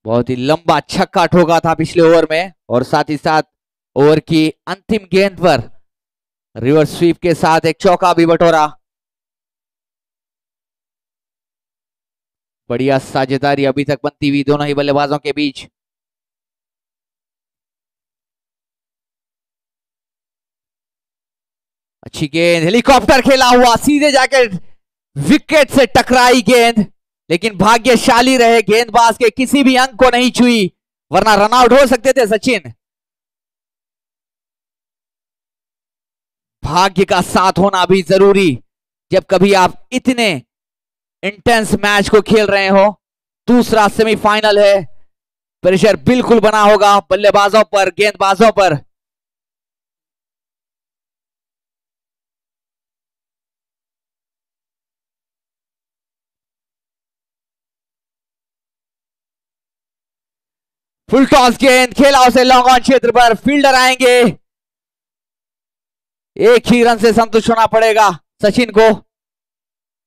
[SPEAKER 2] बहुत ही लंबा छक्का ठोका था पिछले ओवर में, और साथ ही साथ ओवर की अंतिम गेंद पर रिवर्स स्वीप के साथ एक चौका भी बटोरा। बढ़िया साझेदारी अभी तक बनती हुई दोनों ही बल्लेबाजों के बीच। अच्छी गेंद, हेलीकॉप्टर खेला हुआ, सीधे जाकर विकेट से टकराई गेंद, लेकिन भाग्यशाली रहे गेंदबाज के किसी भी अंक को नहीं छुई, वरना रन आउट हो सकते थे सचिन। भाग्य का साथ होना भी जरूरी जब कभी आप इतने इंटेंस मैच को खेल रहे हो। दूसरा सेमीफाइनल है, प्रेशर बिल्कुल बना होगा बल्लेबाजों पर, गेंदबाजों पर। फुल टॉस गेंद खेला उसे लॉन्ग ऑन क्षेत्र पर। फील्डर आएंगे, एक ही रन से संतुष्ट होना पड़ेगा सचिन को।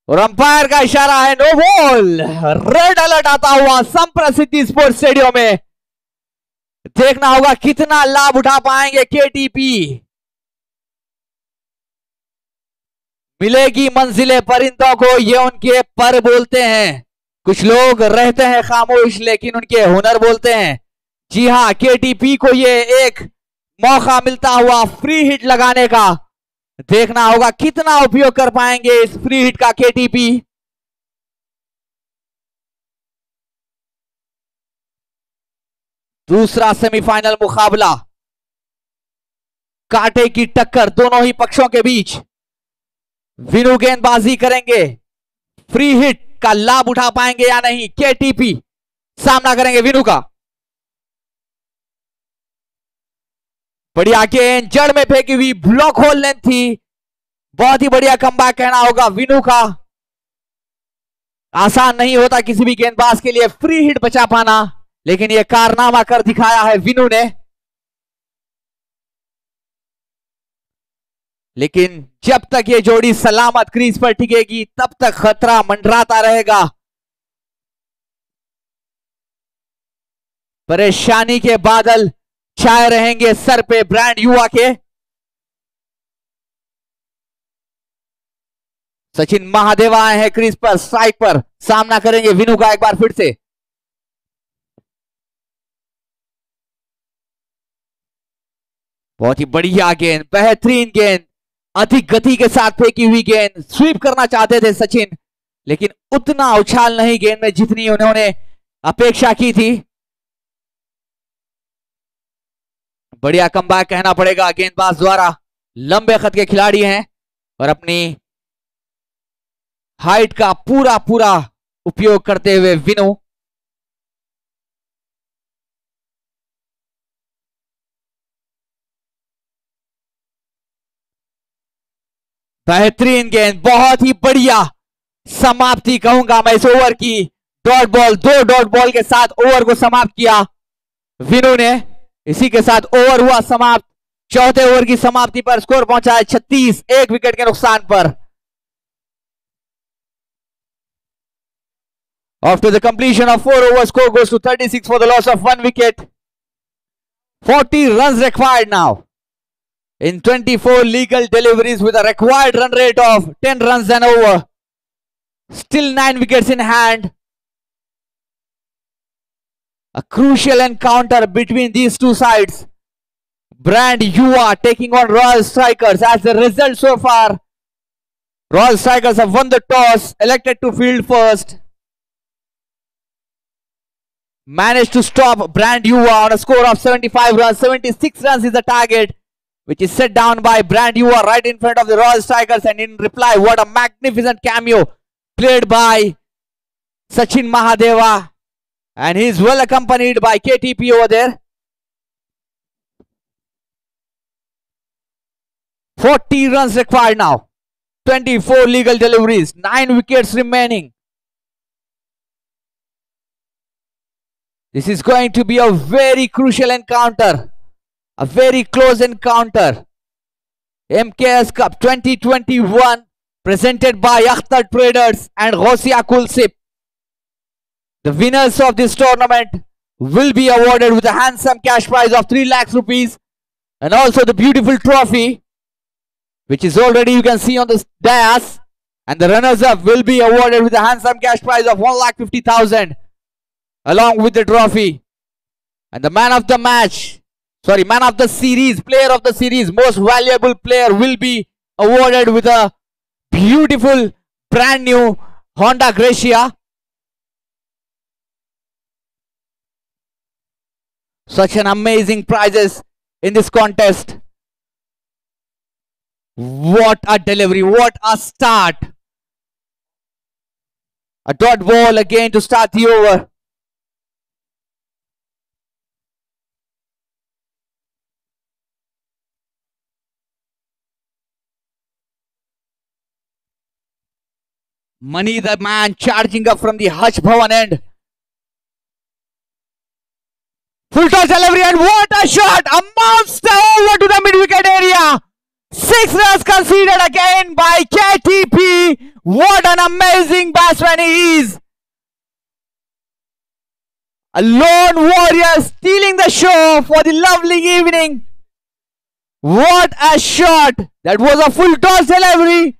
[SPEAKER 2] और अंपायर का इशारा है नो बॉल। रेड अलर्ट आता हुआ संप्रसिद्धि स्पोर्ट्स स्टेडियम में। देखना होगा कितना लाभ उठा पाएंगे केटीपी। मिलेगी मंजिले परिंदों को, ये उनके पर बोलते हैं। कुछ लोग रहते हैं खामोश लेकिन उनके हुनर बोलते हैं। जी हां, केटीपी को ये एक मौका मिलता हुआ फ्री हिट लगाने का। देखना होगा कितना उपयोग कर पाएंगे इस फ्री हिट का केटीपी। दूसरा सेमीफाइनल मुकाबला, कांटे की टक्कर दोनों ही पक्षों के बीच। विनु गेंदबाजी करेंगे, फ्री हिट का लाभ उठा पाएंगे या नहीं। केटीपी सामना करेंगे विनु का। बढ़िया गेंद जड़ में फेंकी हुई, ब्लॉक होल लेंथ थी। बहुत ही बढ़िया कमबैक कहना होगा विनु का। आसान नहीं होता किसी भी गेंदबाज के लिए फ्री हिट बचा पाना, लेकिन यह कारनामा कर दिखाया है विनु ने। लेकिन जब तक ये जोड़ी सलामत क्रीज पर टिकेगी तब तक खतरा मंडराता रहेगा। परेशानी के बादल छाए रहेंगे सर पे ब्रांड युवा के। सचिन महादेवा आए हैं क्रीज पर, स्ट्राइक पर। सामना करेंगे विनु का एक बार फिर से। बहुत ही बढ़िया गेंद, बेहतरीन गेंद, अधिक गति के साथ फेंकी हुई गेंद। स्वीप करना चाहते थे सचिन, लेकिन उतना उछाल नहीं गेंद में जितनी उन्होंने अपेक्षा की थी। बढ़िया कमबैक कहना पड़ेगा गेंदबाज द्वारा। लंबे कद के खिलाड़ी हैं और अपनी हाइट का पूरा पूरा उपयोग करते हुए विनु। बेहतरीन गेंद, बहुत ही बढ़िया समाप्ति कहूंगा मैं इस ओवर की। डॉट बॉल, 2 डॉट बॉल के साथ ओवर को समाप्त किया विनु ने। इसी के साथ ओवर हुआ समाप्त। चौथे ओवर की समाप्ति पर स्कोर पहुंचा है 36, 1 विकेट के नुकसान पर। After the completion of 4 overs, score goes to 36 for the loss of 1 wicket. 40 runs required now in 24 legal deliveries with a required run rate of 10 runs and over. Still 9 wickets in hand. A crucial encounter between these two sides. Brand Yuva taking on Royal Strikers. As the result so far, Royal Strikers have won the toss, elected to field first. Managed to stop Brand Yuva on a score of 75 runs. 76 runs is the target, which is set down by Brand Yuva right in front of the Royal Strikers. And in reply, what a magnificent cameo played by Sachin Mahadeva. And he's well accompanied by KTP over there. 40 runs required now. 24 legal deliveries. 9 wickets remaining. This is going to be a very crucial encounter. A very close encounter. MKS Cup 2021 presented by Akhtar Traders and Gausia Kulsip. The winners of this tournament will be awarded with a handsome cash prize of 3 lakhs rupees and also the beautiful trophy, which is already you can see on the dais. And the runners-up will be awarded with a handsome cash prize of 1,50,000 along with the trophy. And the man of the match, man of the series, player of the series, most valuable player will be awarded with a beautiful brand new Honda Gracia. Such an amazing prizes in this contest. What a delivery, what a start. A dot ball again to start the over. Money the man charging up from the Hutch Bhavan end. Full toss delivery and what a shot! A monster over to the mid-wicket area. 6 runs conceded again by KTP. What an amazing batsman he is. A lone warrior stealing the show for the lovely evening. What a shot. That was a full toss delivery.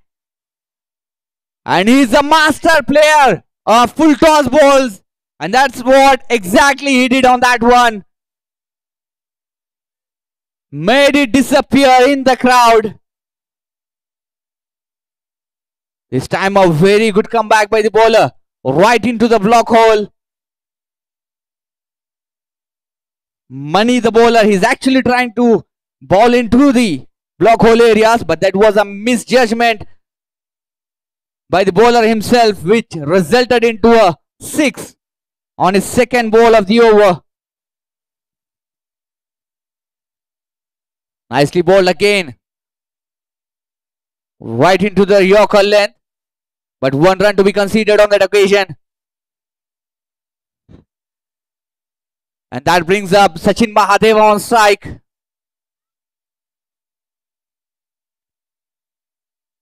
[SPEAKER 2] And he's a master player of full toss balls. And that's what exactly he did on that one. Made it disappear in the crowd. This time a very good comeback by the bowler. Right into the block hole. Money the bowler. He's actually trying to ball into the block hole areas. But that was a misjudgment by the bowler himself, which resulted into a 6 on his second ball of the over. Nicely bowled again. Right into the Yorker length. But 1 run to be conceded on that occasion. And that brings up Sachin Mahadeva on strike.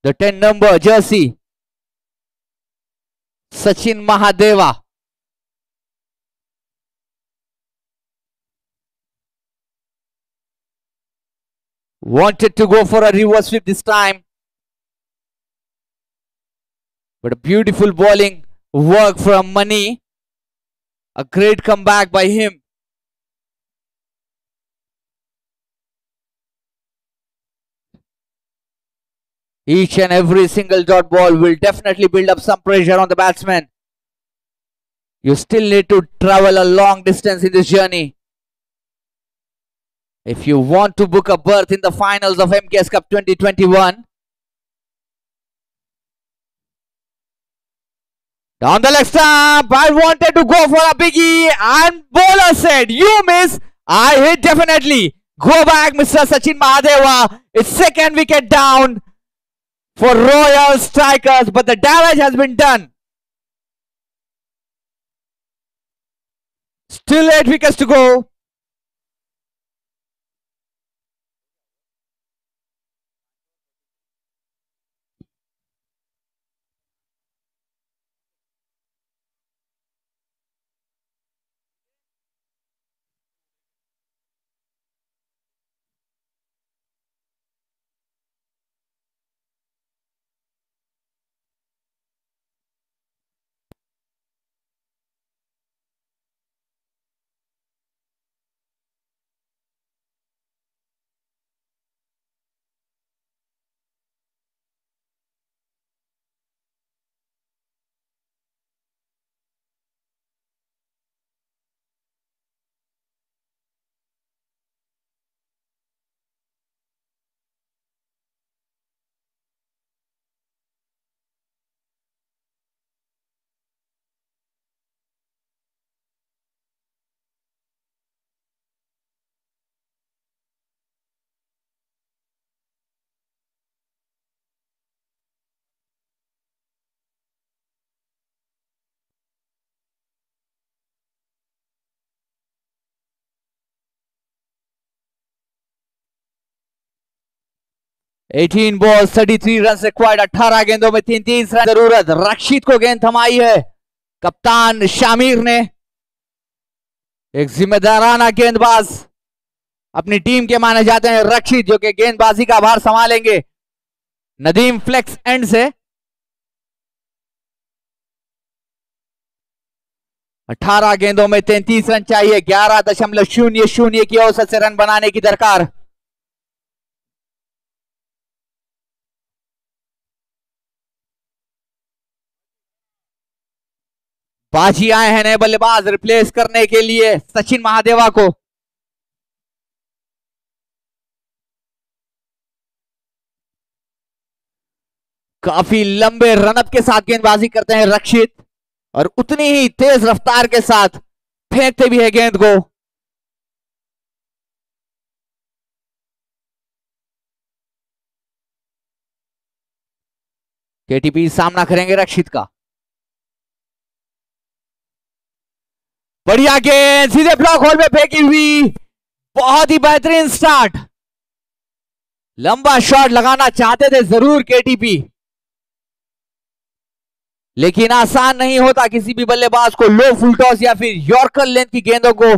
[SPEAKER 2] The 10 number jersey. Sachin Mahadeva. Wanted to go for a reverse sweep this time. But a beautiful bowling work from Mani. A great comeback by him. Each and every single dot ball will definitely build up some pressure on the batsman. You still need to travel a long distance in this journey. If you want to book a berth in the finals of MKS Cup 2021. Down the leg stump. I wanted to go for a biggie. And bowler said, you miss. I hit definitely. Go back, Mr. Sachin Mahadeva. It's second wicket down for Royal Strikers. But the damage has been done. Still 8 wickets to go. Eighteen ball 33 run required 18 गेंदों में 33 run जरूरत। रक्षित को गेंद थमाई है कप्तान शामिर ने। एक जिम्मेदाराना गेंदबाज अपनी टीम के माने जाते हैं रक्षित, जो कि गेंदबाजी का भार संभालेंगे। नदीम फ्लेक्स एंड से 18 गेंदों में 33 रन चाहिए। 11.00 की औसत से रन बनाने की दरकार। बाजी आए हैं नए बल्लेबाज रिप्लेस करने के लिए सचिन महादेवा को। काफी लंबे रनअप के साथ गेंदबाजी करते हैं रक्षित, और उतनी ही तेज रफ्तार के साथ फेंकते भी है गेंद को। केटीपी सामना करेंगे रक्षित का। बढ़िया गेंद सीधे ब्लॉक होल में फेंकी हुई। बहुत ही बेहतरीन स्टार्ट। लंबा शॉट लगाना चाहते थे जरूर केटीपी, लेकिन आसान नहीं होता किसी भी बल्लेबाज को लो फुल टॉस या फिर यॉर्कर लेंथ की गेंदों को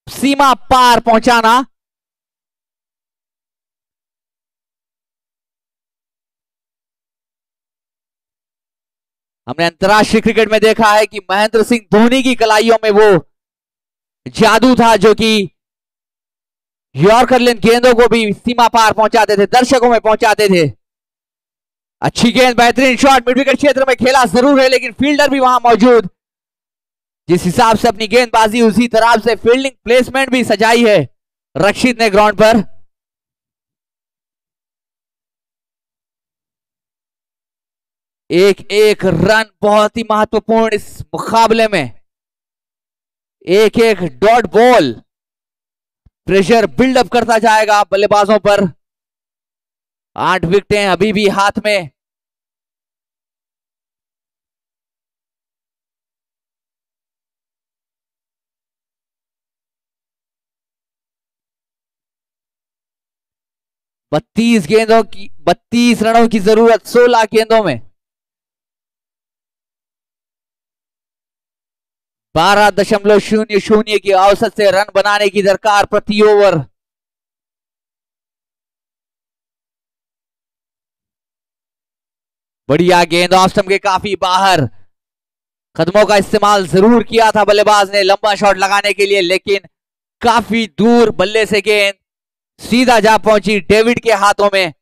[SPEAKER 2] सीमा पार पहुंचाना। हमने अंतर्राष्ट्रीय क्रिकेट में देखा है कि महेंद्र सिंह धोनी की कलाइयों में वो जादू था जो कि यॉर्कर लेंथ गेंदों को भी सीमा पार पहुंचाते थे, दर्शकों में पहुंचाते थे। अच्छी गेंद, बेहतरीन शॉट, मिड विकेट क्षेत्र में खेला जरूर है, लेकिन फील्डर भी वहां मौजूद। जिस हिसाब से अपनी गेंदबाजी उसी तरह से फील्डिंग प्लेसमेंट भी सजाई है रक्षित ने ग्राउंड पर। एक एक रन बहुत ही महत्वपूर्ण इस मुकाबले में। एक एक डॉट बॉल प्रेशर बिल्डअप करता जाएगा बल्लेबाजों पर। 8 विकेटें अभी भी हाथ में। बत्तीस गेंदों की 32 रनों की जरूरत 16 गेंदों में। 12.00 की औसत से रन बनाने की दरकार प्रति ओवर। बढ़िया गेंद ऑफ स्टंप के काफी बाहर। कदमों का इस्तेमाल जरूर किया था बल्लेबाज ने लंबा शॉट लगाने के लिए, लेकिन काफी दूर बल्ले से गेंद सीधा जा पहुंची डेविड के हाथों में,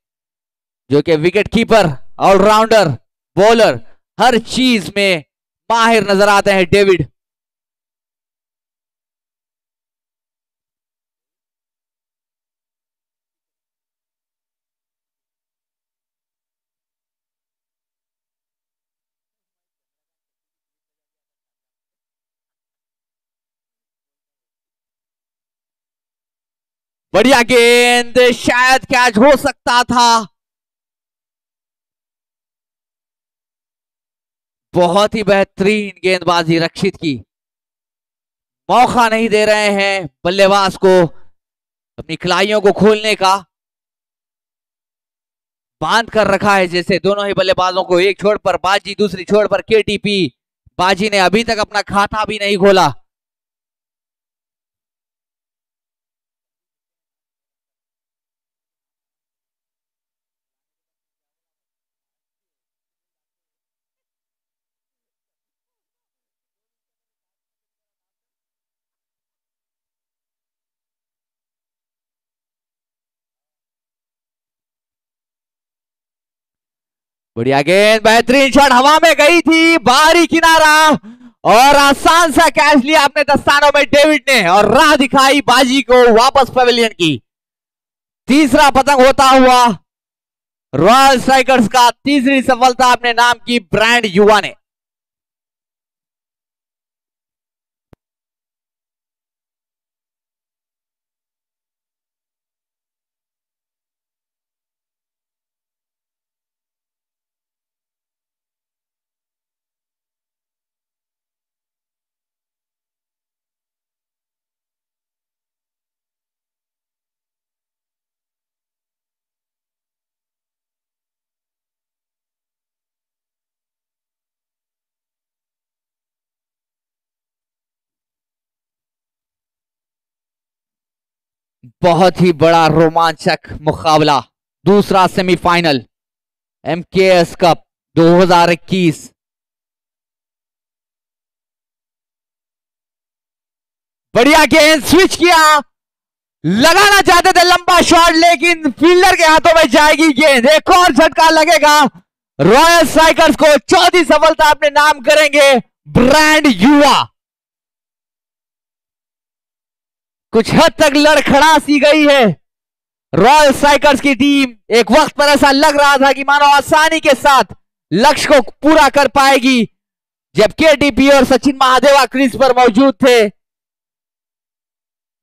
[SPEAKER 2] जो कि विकेट कीपर, ऑलराउंडर, बॉलर, हर चीज में माहिर नजर आते हैं डेविड। बढ़िया गेंद, शायद कैच हो सकता था। बहुत ही बेहतरीन गेंदबाजी रक्षित की। मौका नहीं दे रहे हैं बल्लेबाज को अपनी खिलाड़ियों को खोलने का। बांध कर रखा है जैसे दोनों ही बल्लेबाजों को, एक छोर पर बाजी, दूसरी छोर पर केटीपी। बाजी ने अभी तक अपना खाता भी नहीं खोला। बढ़िया गेंद, बेहतरीन शॉट, हवा में गई थी, बाहरी किनारा, और आसान सा कैच लिया अपने दस्तानों में डेविड ने और राह दिखाई बाजी को वापस पवेलियन की। तीसरा पतंग होता हुआ रॉयल स्ट्राइकर्स का, तीसरी सफलता अपने नाम की ब्रांड युवा ने। बहुत ही बड़ा रोमांचक मुकाबला, दूसरा सेमीफाइनल एमकेएस कप 2021। बढ़िया गेंद, स्विच किया, लगाना चाहते थे लंबा शॉट, लेकिन फील्डर के हाथों में जाएगी गेंद। एक और झटका लगेगा, रॉयल स्ट्राइकर्स को चौथी सफलता अपने नाम करेंगे ब्रांड युवा। कुछ हद तक लड़खड़ा सी गई है रॉयल स्ट्राइकर्स की टीम। एक वक्त पर ऐसा लग रहा था कि मानो आसानी के साथ लक्ष्य को पूरा कर पाएगी, जब केटीपी और सचिन महादेवा क्रीज पर मौजूद थे।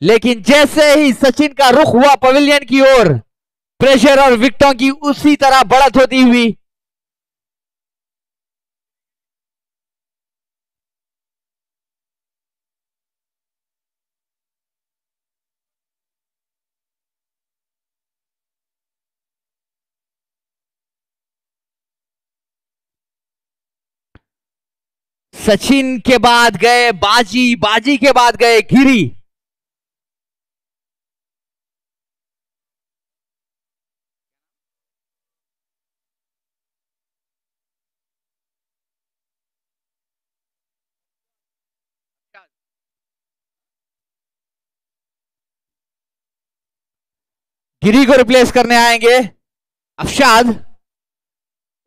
[SPEAKER 2] लेकिन जैसे ही सचिन का रुख हुआ पवेलियन की ओर, प्रेशर और विकेटों की उसी तरह बढ़त होती हुई सचिन के बाद गए बाजी, बाजी के बाद गए गिरी। गिरी को रिप्लेस करने आएंगे अफशाद।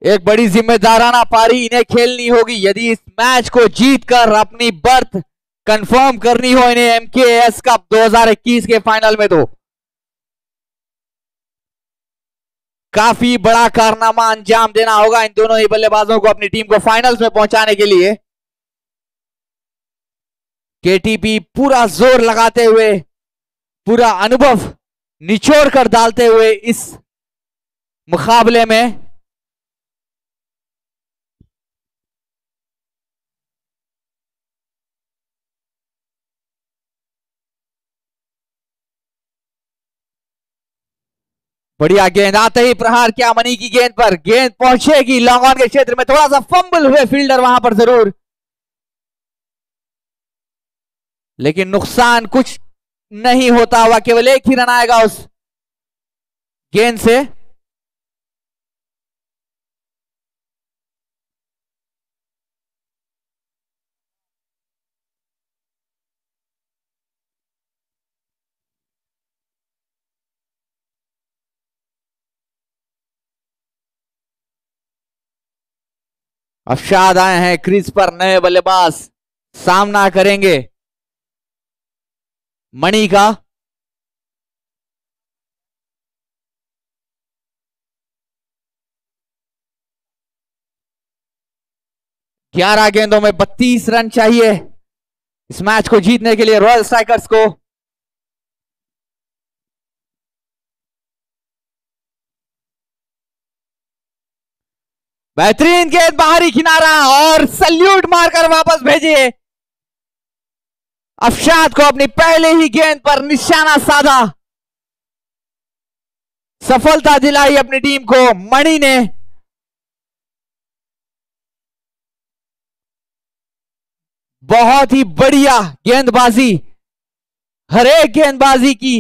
[SPEAKER 2] एक बड़ी जिम्मेदाराना पारी इन्हें खेलनी होगी यदि इस मैच को जीतकर अपनी बर्थ कंफर्म करनी हो इन्हें एमकेएस कप 2021 के फाइनल में। तो काफी बड़ा कारनामा अंजाम देना होगा इन दोनों ही बल्लेबाजों को अपनी टीम को फाइनल्स में पहुंचाने के लिए। केटीपी पूरा जोर लगाते हुए, पूरा अनुभव निचोड़ कर डालते हुए इस मुकाबले में। बढ़िया गेंद, आते ही प्रहार किया मनी की गेंद पर। गेंद पहुंचेगी लॉन्ग ऑन के क्षेत्र में, थोड़ा सा फंबल हुए फील्डर वहां पर जरूर, लेकिन नुकसान कुछ नहीं होता हुआ, केवल एक ही रन आएगा उस गेंद से। अफशाद आए हैं क्रीज पर, नए बल्लेबाज सामना करेंगे मणि का। ग्यारह गेंदों में 32 रन चाहिए इस मैच को जीतने के लिए रॉयल स्ट्राइकर्स को। बेहतरीन गेंद, बाहरी किनारा और सल्यूट मारकर वापस भेजिए। अफशाद को अपनी पहले ही गेंद पर निशाना साधा, सफलता दिलाई अपनी टीम को मणि ने। बहुत ही बढ़िया गेंदबाजी, हर एक गेंदबाजी की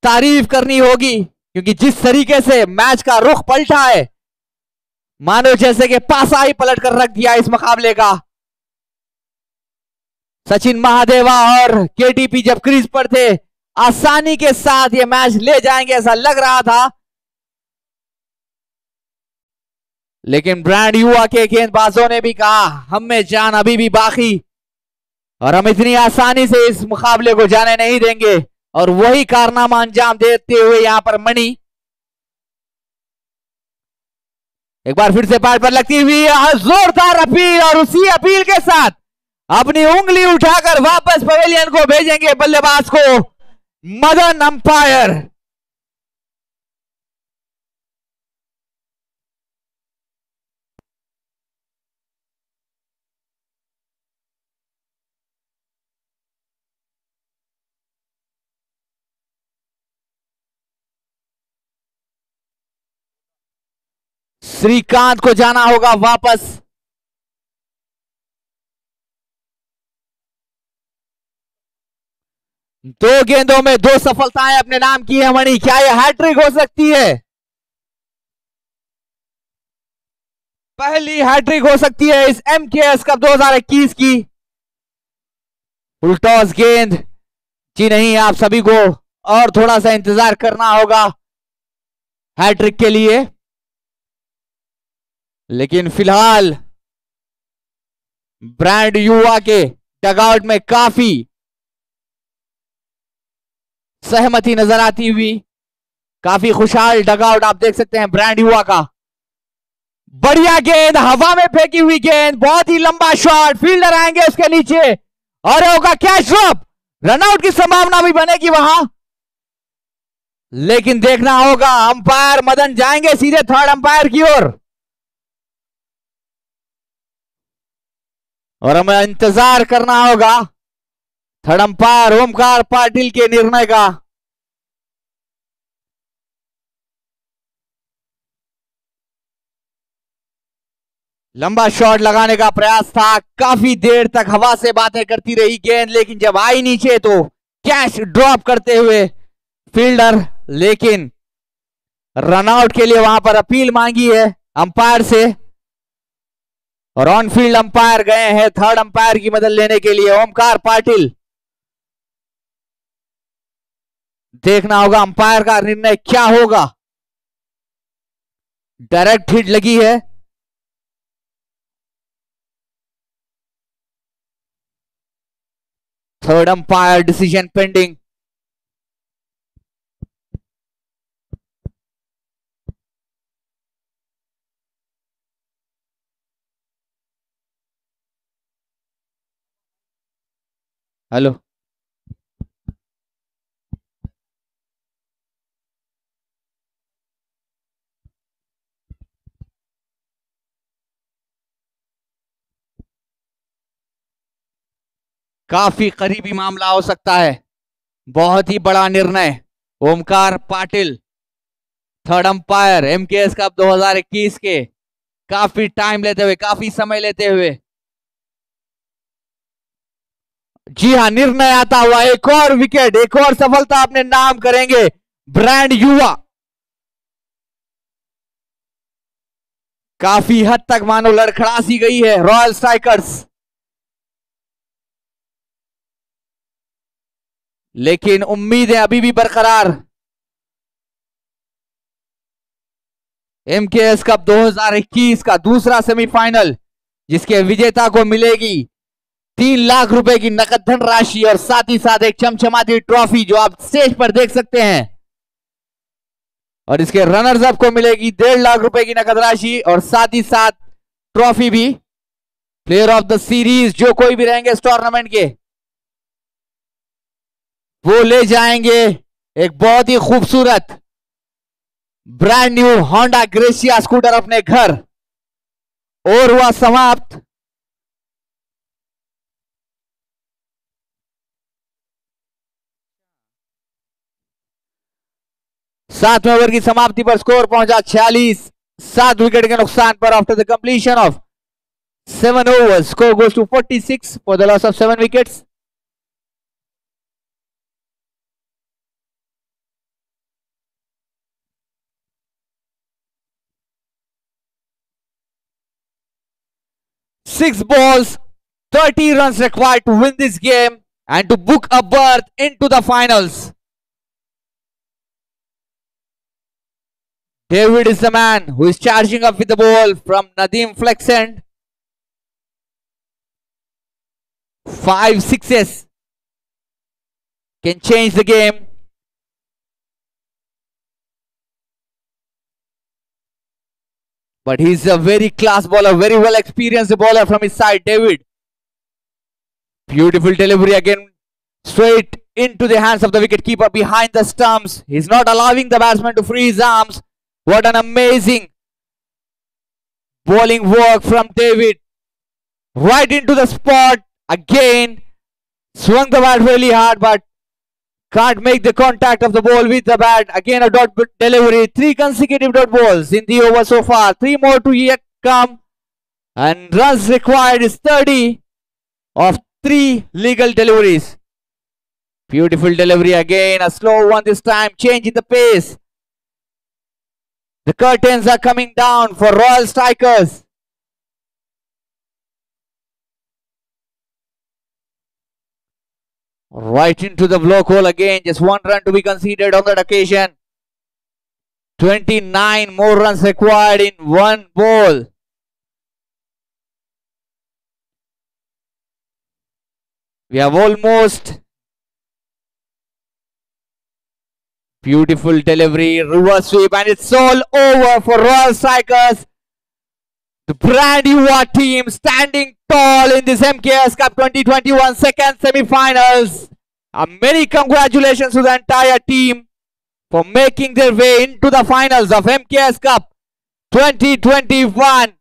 [SPEAKER 2] तारीफ करनी होगी क्योंकि जिस तरीके से मैच का रुख पलटा है, मानो जैसे कि पासा ही पलट कर रख दिया इस मुकाबले का। सचिन महादेवा और केटीपी जब क्रीज पर थे, आसानी के साथ ये मैच ले जाएंगे ऐसा लग रहा था, लेकिन ब्रांड युवा के गेंदबाजों ने भी कहा हम में जान अभी भी बाकी और हम इतनी आसानी से इस मुकाबले को जाने नहीं देंगे। और वही कारनामा अंजाम देते हुए यहां पर मणि एक बार फिर से पैड पर लगती हुई जोरदार अपील, और उसी अपील के साथ अपनी उंगली उठाकर वापस पवेलियन को भेजेंगे बल्लेबाज को मदन अंपायर। श्रीकांत को जाना होगा वापस। दो गेंदों में दो सफलताएं अपने नाम की है मणि, क्या यह हैट्रिक हो सकती है? पहली हैट्रिक हो सकती है इस एमकेएस कप 2021 की। फुल टॉस गेंद, जी नहीं, आप सभी को और थोड़ा सा इंतजार करना होगा हैट्रिक के लिए, लेकिन फिलहाल ब्रांड युवा के डगआउट में काफी सहमति नजर आती हुई, काफी खुशहाल डगआउट आप देख सकते हैं ब्रांड युवा का। बढ़िया गेंद, हवा में फेंकी हुई गेंद, बहुत ही लंबा शॉट, फील्डर आएंगे उसके नीचे और होगा कैच ड्रॉप। रनआउट की संभावना भी बनेगी वहां, लेकिन देखना होगा अंपायर मदन जाएंगे सीधे थर्ड अंपायर की ओर और हमें इंतजार करना होगा थर्ड अंपायर ओमकार पाटिल के निर्णय का। लंबा शॉट लगाने का प्रयास था, काफी देर तक हवा से बातें करती रही गेंद, लेकिन जब आई नीचे तो कैच ड्रॉप करते हुए फील्डर, लेकिन रनआउट के लिए वहां पर अपील मांगी है अंपायर से और ऑन फील्ड अंपायर गए हैं थर्ड अंपायर की मदद लेने के लिए, ओमकार पाटिल। देखना होगा अंपायर का निर्णय क्या होगा। डायरेक्ट हिट लगी है, third umpire decision pending. Hello, काफी करीबी मामला हो सकता है, बहुत ही बड़ा निर्णय। Omkar Patil third umpire MKS cup 2021 के, काफी टाइम लेते हुए, काफी समय लेते हुए, जी हां, निर्णय आता हुआ, एक और विकेट, एक और सफलता अपने नाम करेंगे ब्रांड युवा। काफी हद तक मानो लड़खड़ा सी गई है रॉयल स्ट्राइकर्स, लेकिन उम्मीदें अभी भी बरकरार। एमकेएस कप 2021 का दूसरा सेमीफाइनल, जिसके विजेता को मिलेगी 3 लाख रुपए की नकद धन राशि और साथ ही साथ एक चमचमाती ट्रॉफी जो आप स्टेज पर देख सकते हैं, और इसके रनर्स अप को मिलेगी 1.5 लाख रुपए की नकद राशि और साथ ही साथ ट्रॉफी भी। प्लेयर ऑफ द सीरीज जो कोई भी रहेंगे इस टूर्नामेंट के, वो ले जाएंगे एक बहुत ही खूबसूरत brand new Honda gratia scooter अपने घर। और हुआ समाप्त सातवें ओवर की समाप्ति पर स्कोर पहुंचा 46, 7 विकेट के नुकसान पर। After the completion of 7 overs, score goes to 46 for the loss of 7 wickets. Six balls, 30 runs required to win this game and to book a berth into the finals. David is the man who is charging up with the ball from Nadeem flex end. 5 sixes can change the game. But he's a very class bowler, very well experienced bowler from his side, David. Beautiful delivery again, straight into the hands of the wicketkeeper behind the stumps. He's not allowing the batsman to free his arms. What an amazing bowling work from David. Right into the spot again. Swung the bat really hard, but can't make the contact of the ball with the bat. Again a dot delivery. 3 consecutive dot balls in the over so far. 3 more to yet come. And runs required is 30 of 3 legal deliveries. Beautiful delivery again. A slow one this time. Changing the pace. The curtains are coming down for Royal Strikers. Right into the block hole again. Just 1 run to be conceded on that occasion. 29 more runs required in 1 ball. We have almost. Beautiful delivery, reverse sweep, and it's all over for Royal Strikers. The brand new team standing tall in this MKS Cup 2021 second semi-finals. Many congratulations to the entire team for making their way into the finals of MKS Cup 2021.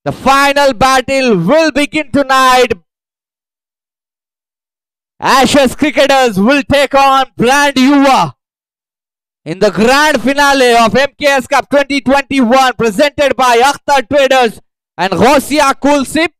[SPEAKER 2] The final battle will begin tonight. Ashes cricketers will take on Brand Yuva in the grand finale of MKS Cup 2021 presented by Akhtar Traders And Rosia Kulsip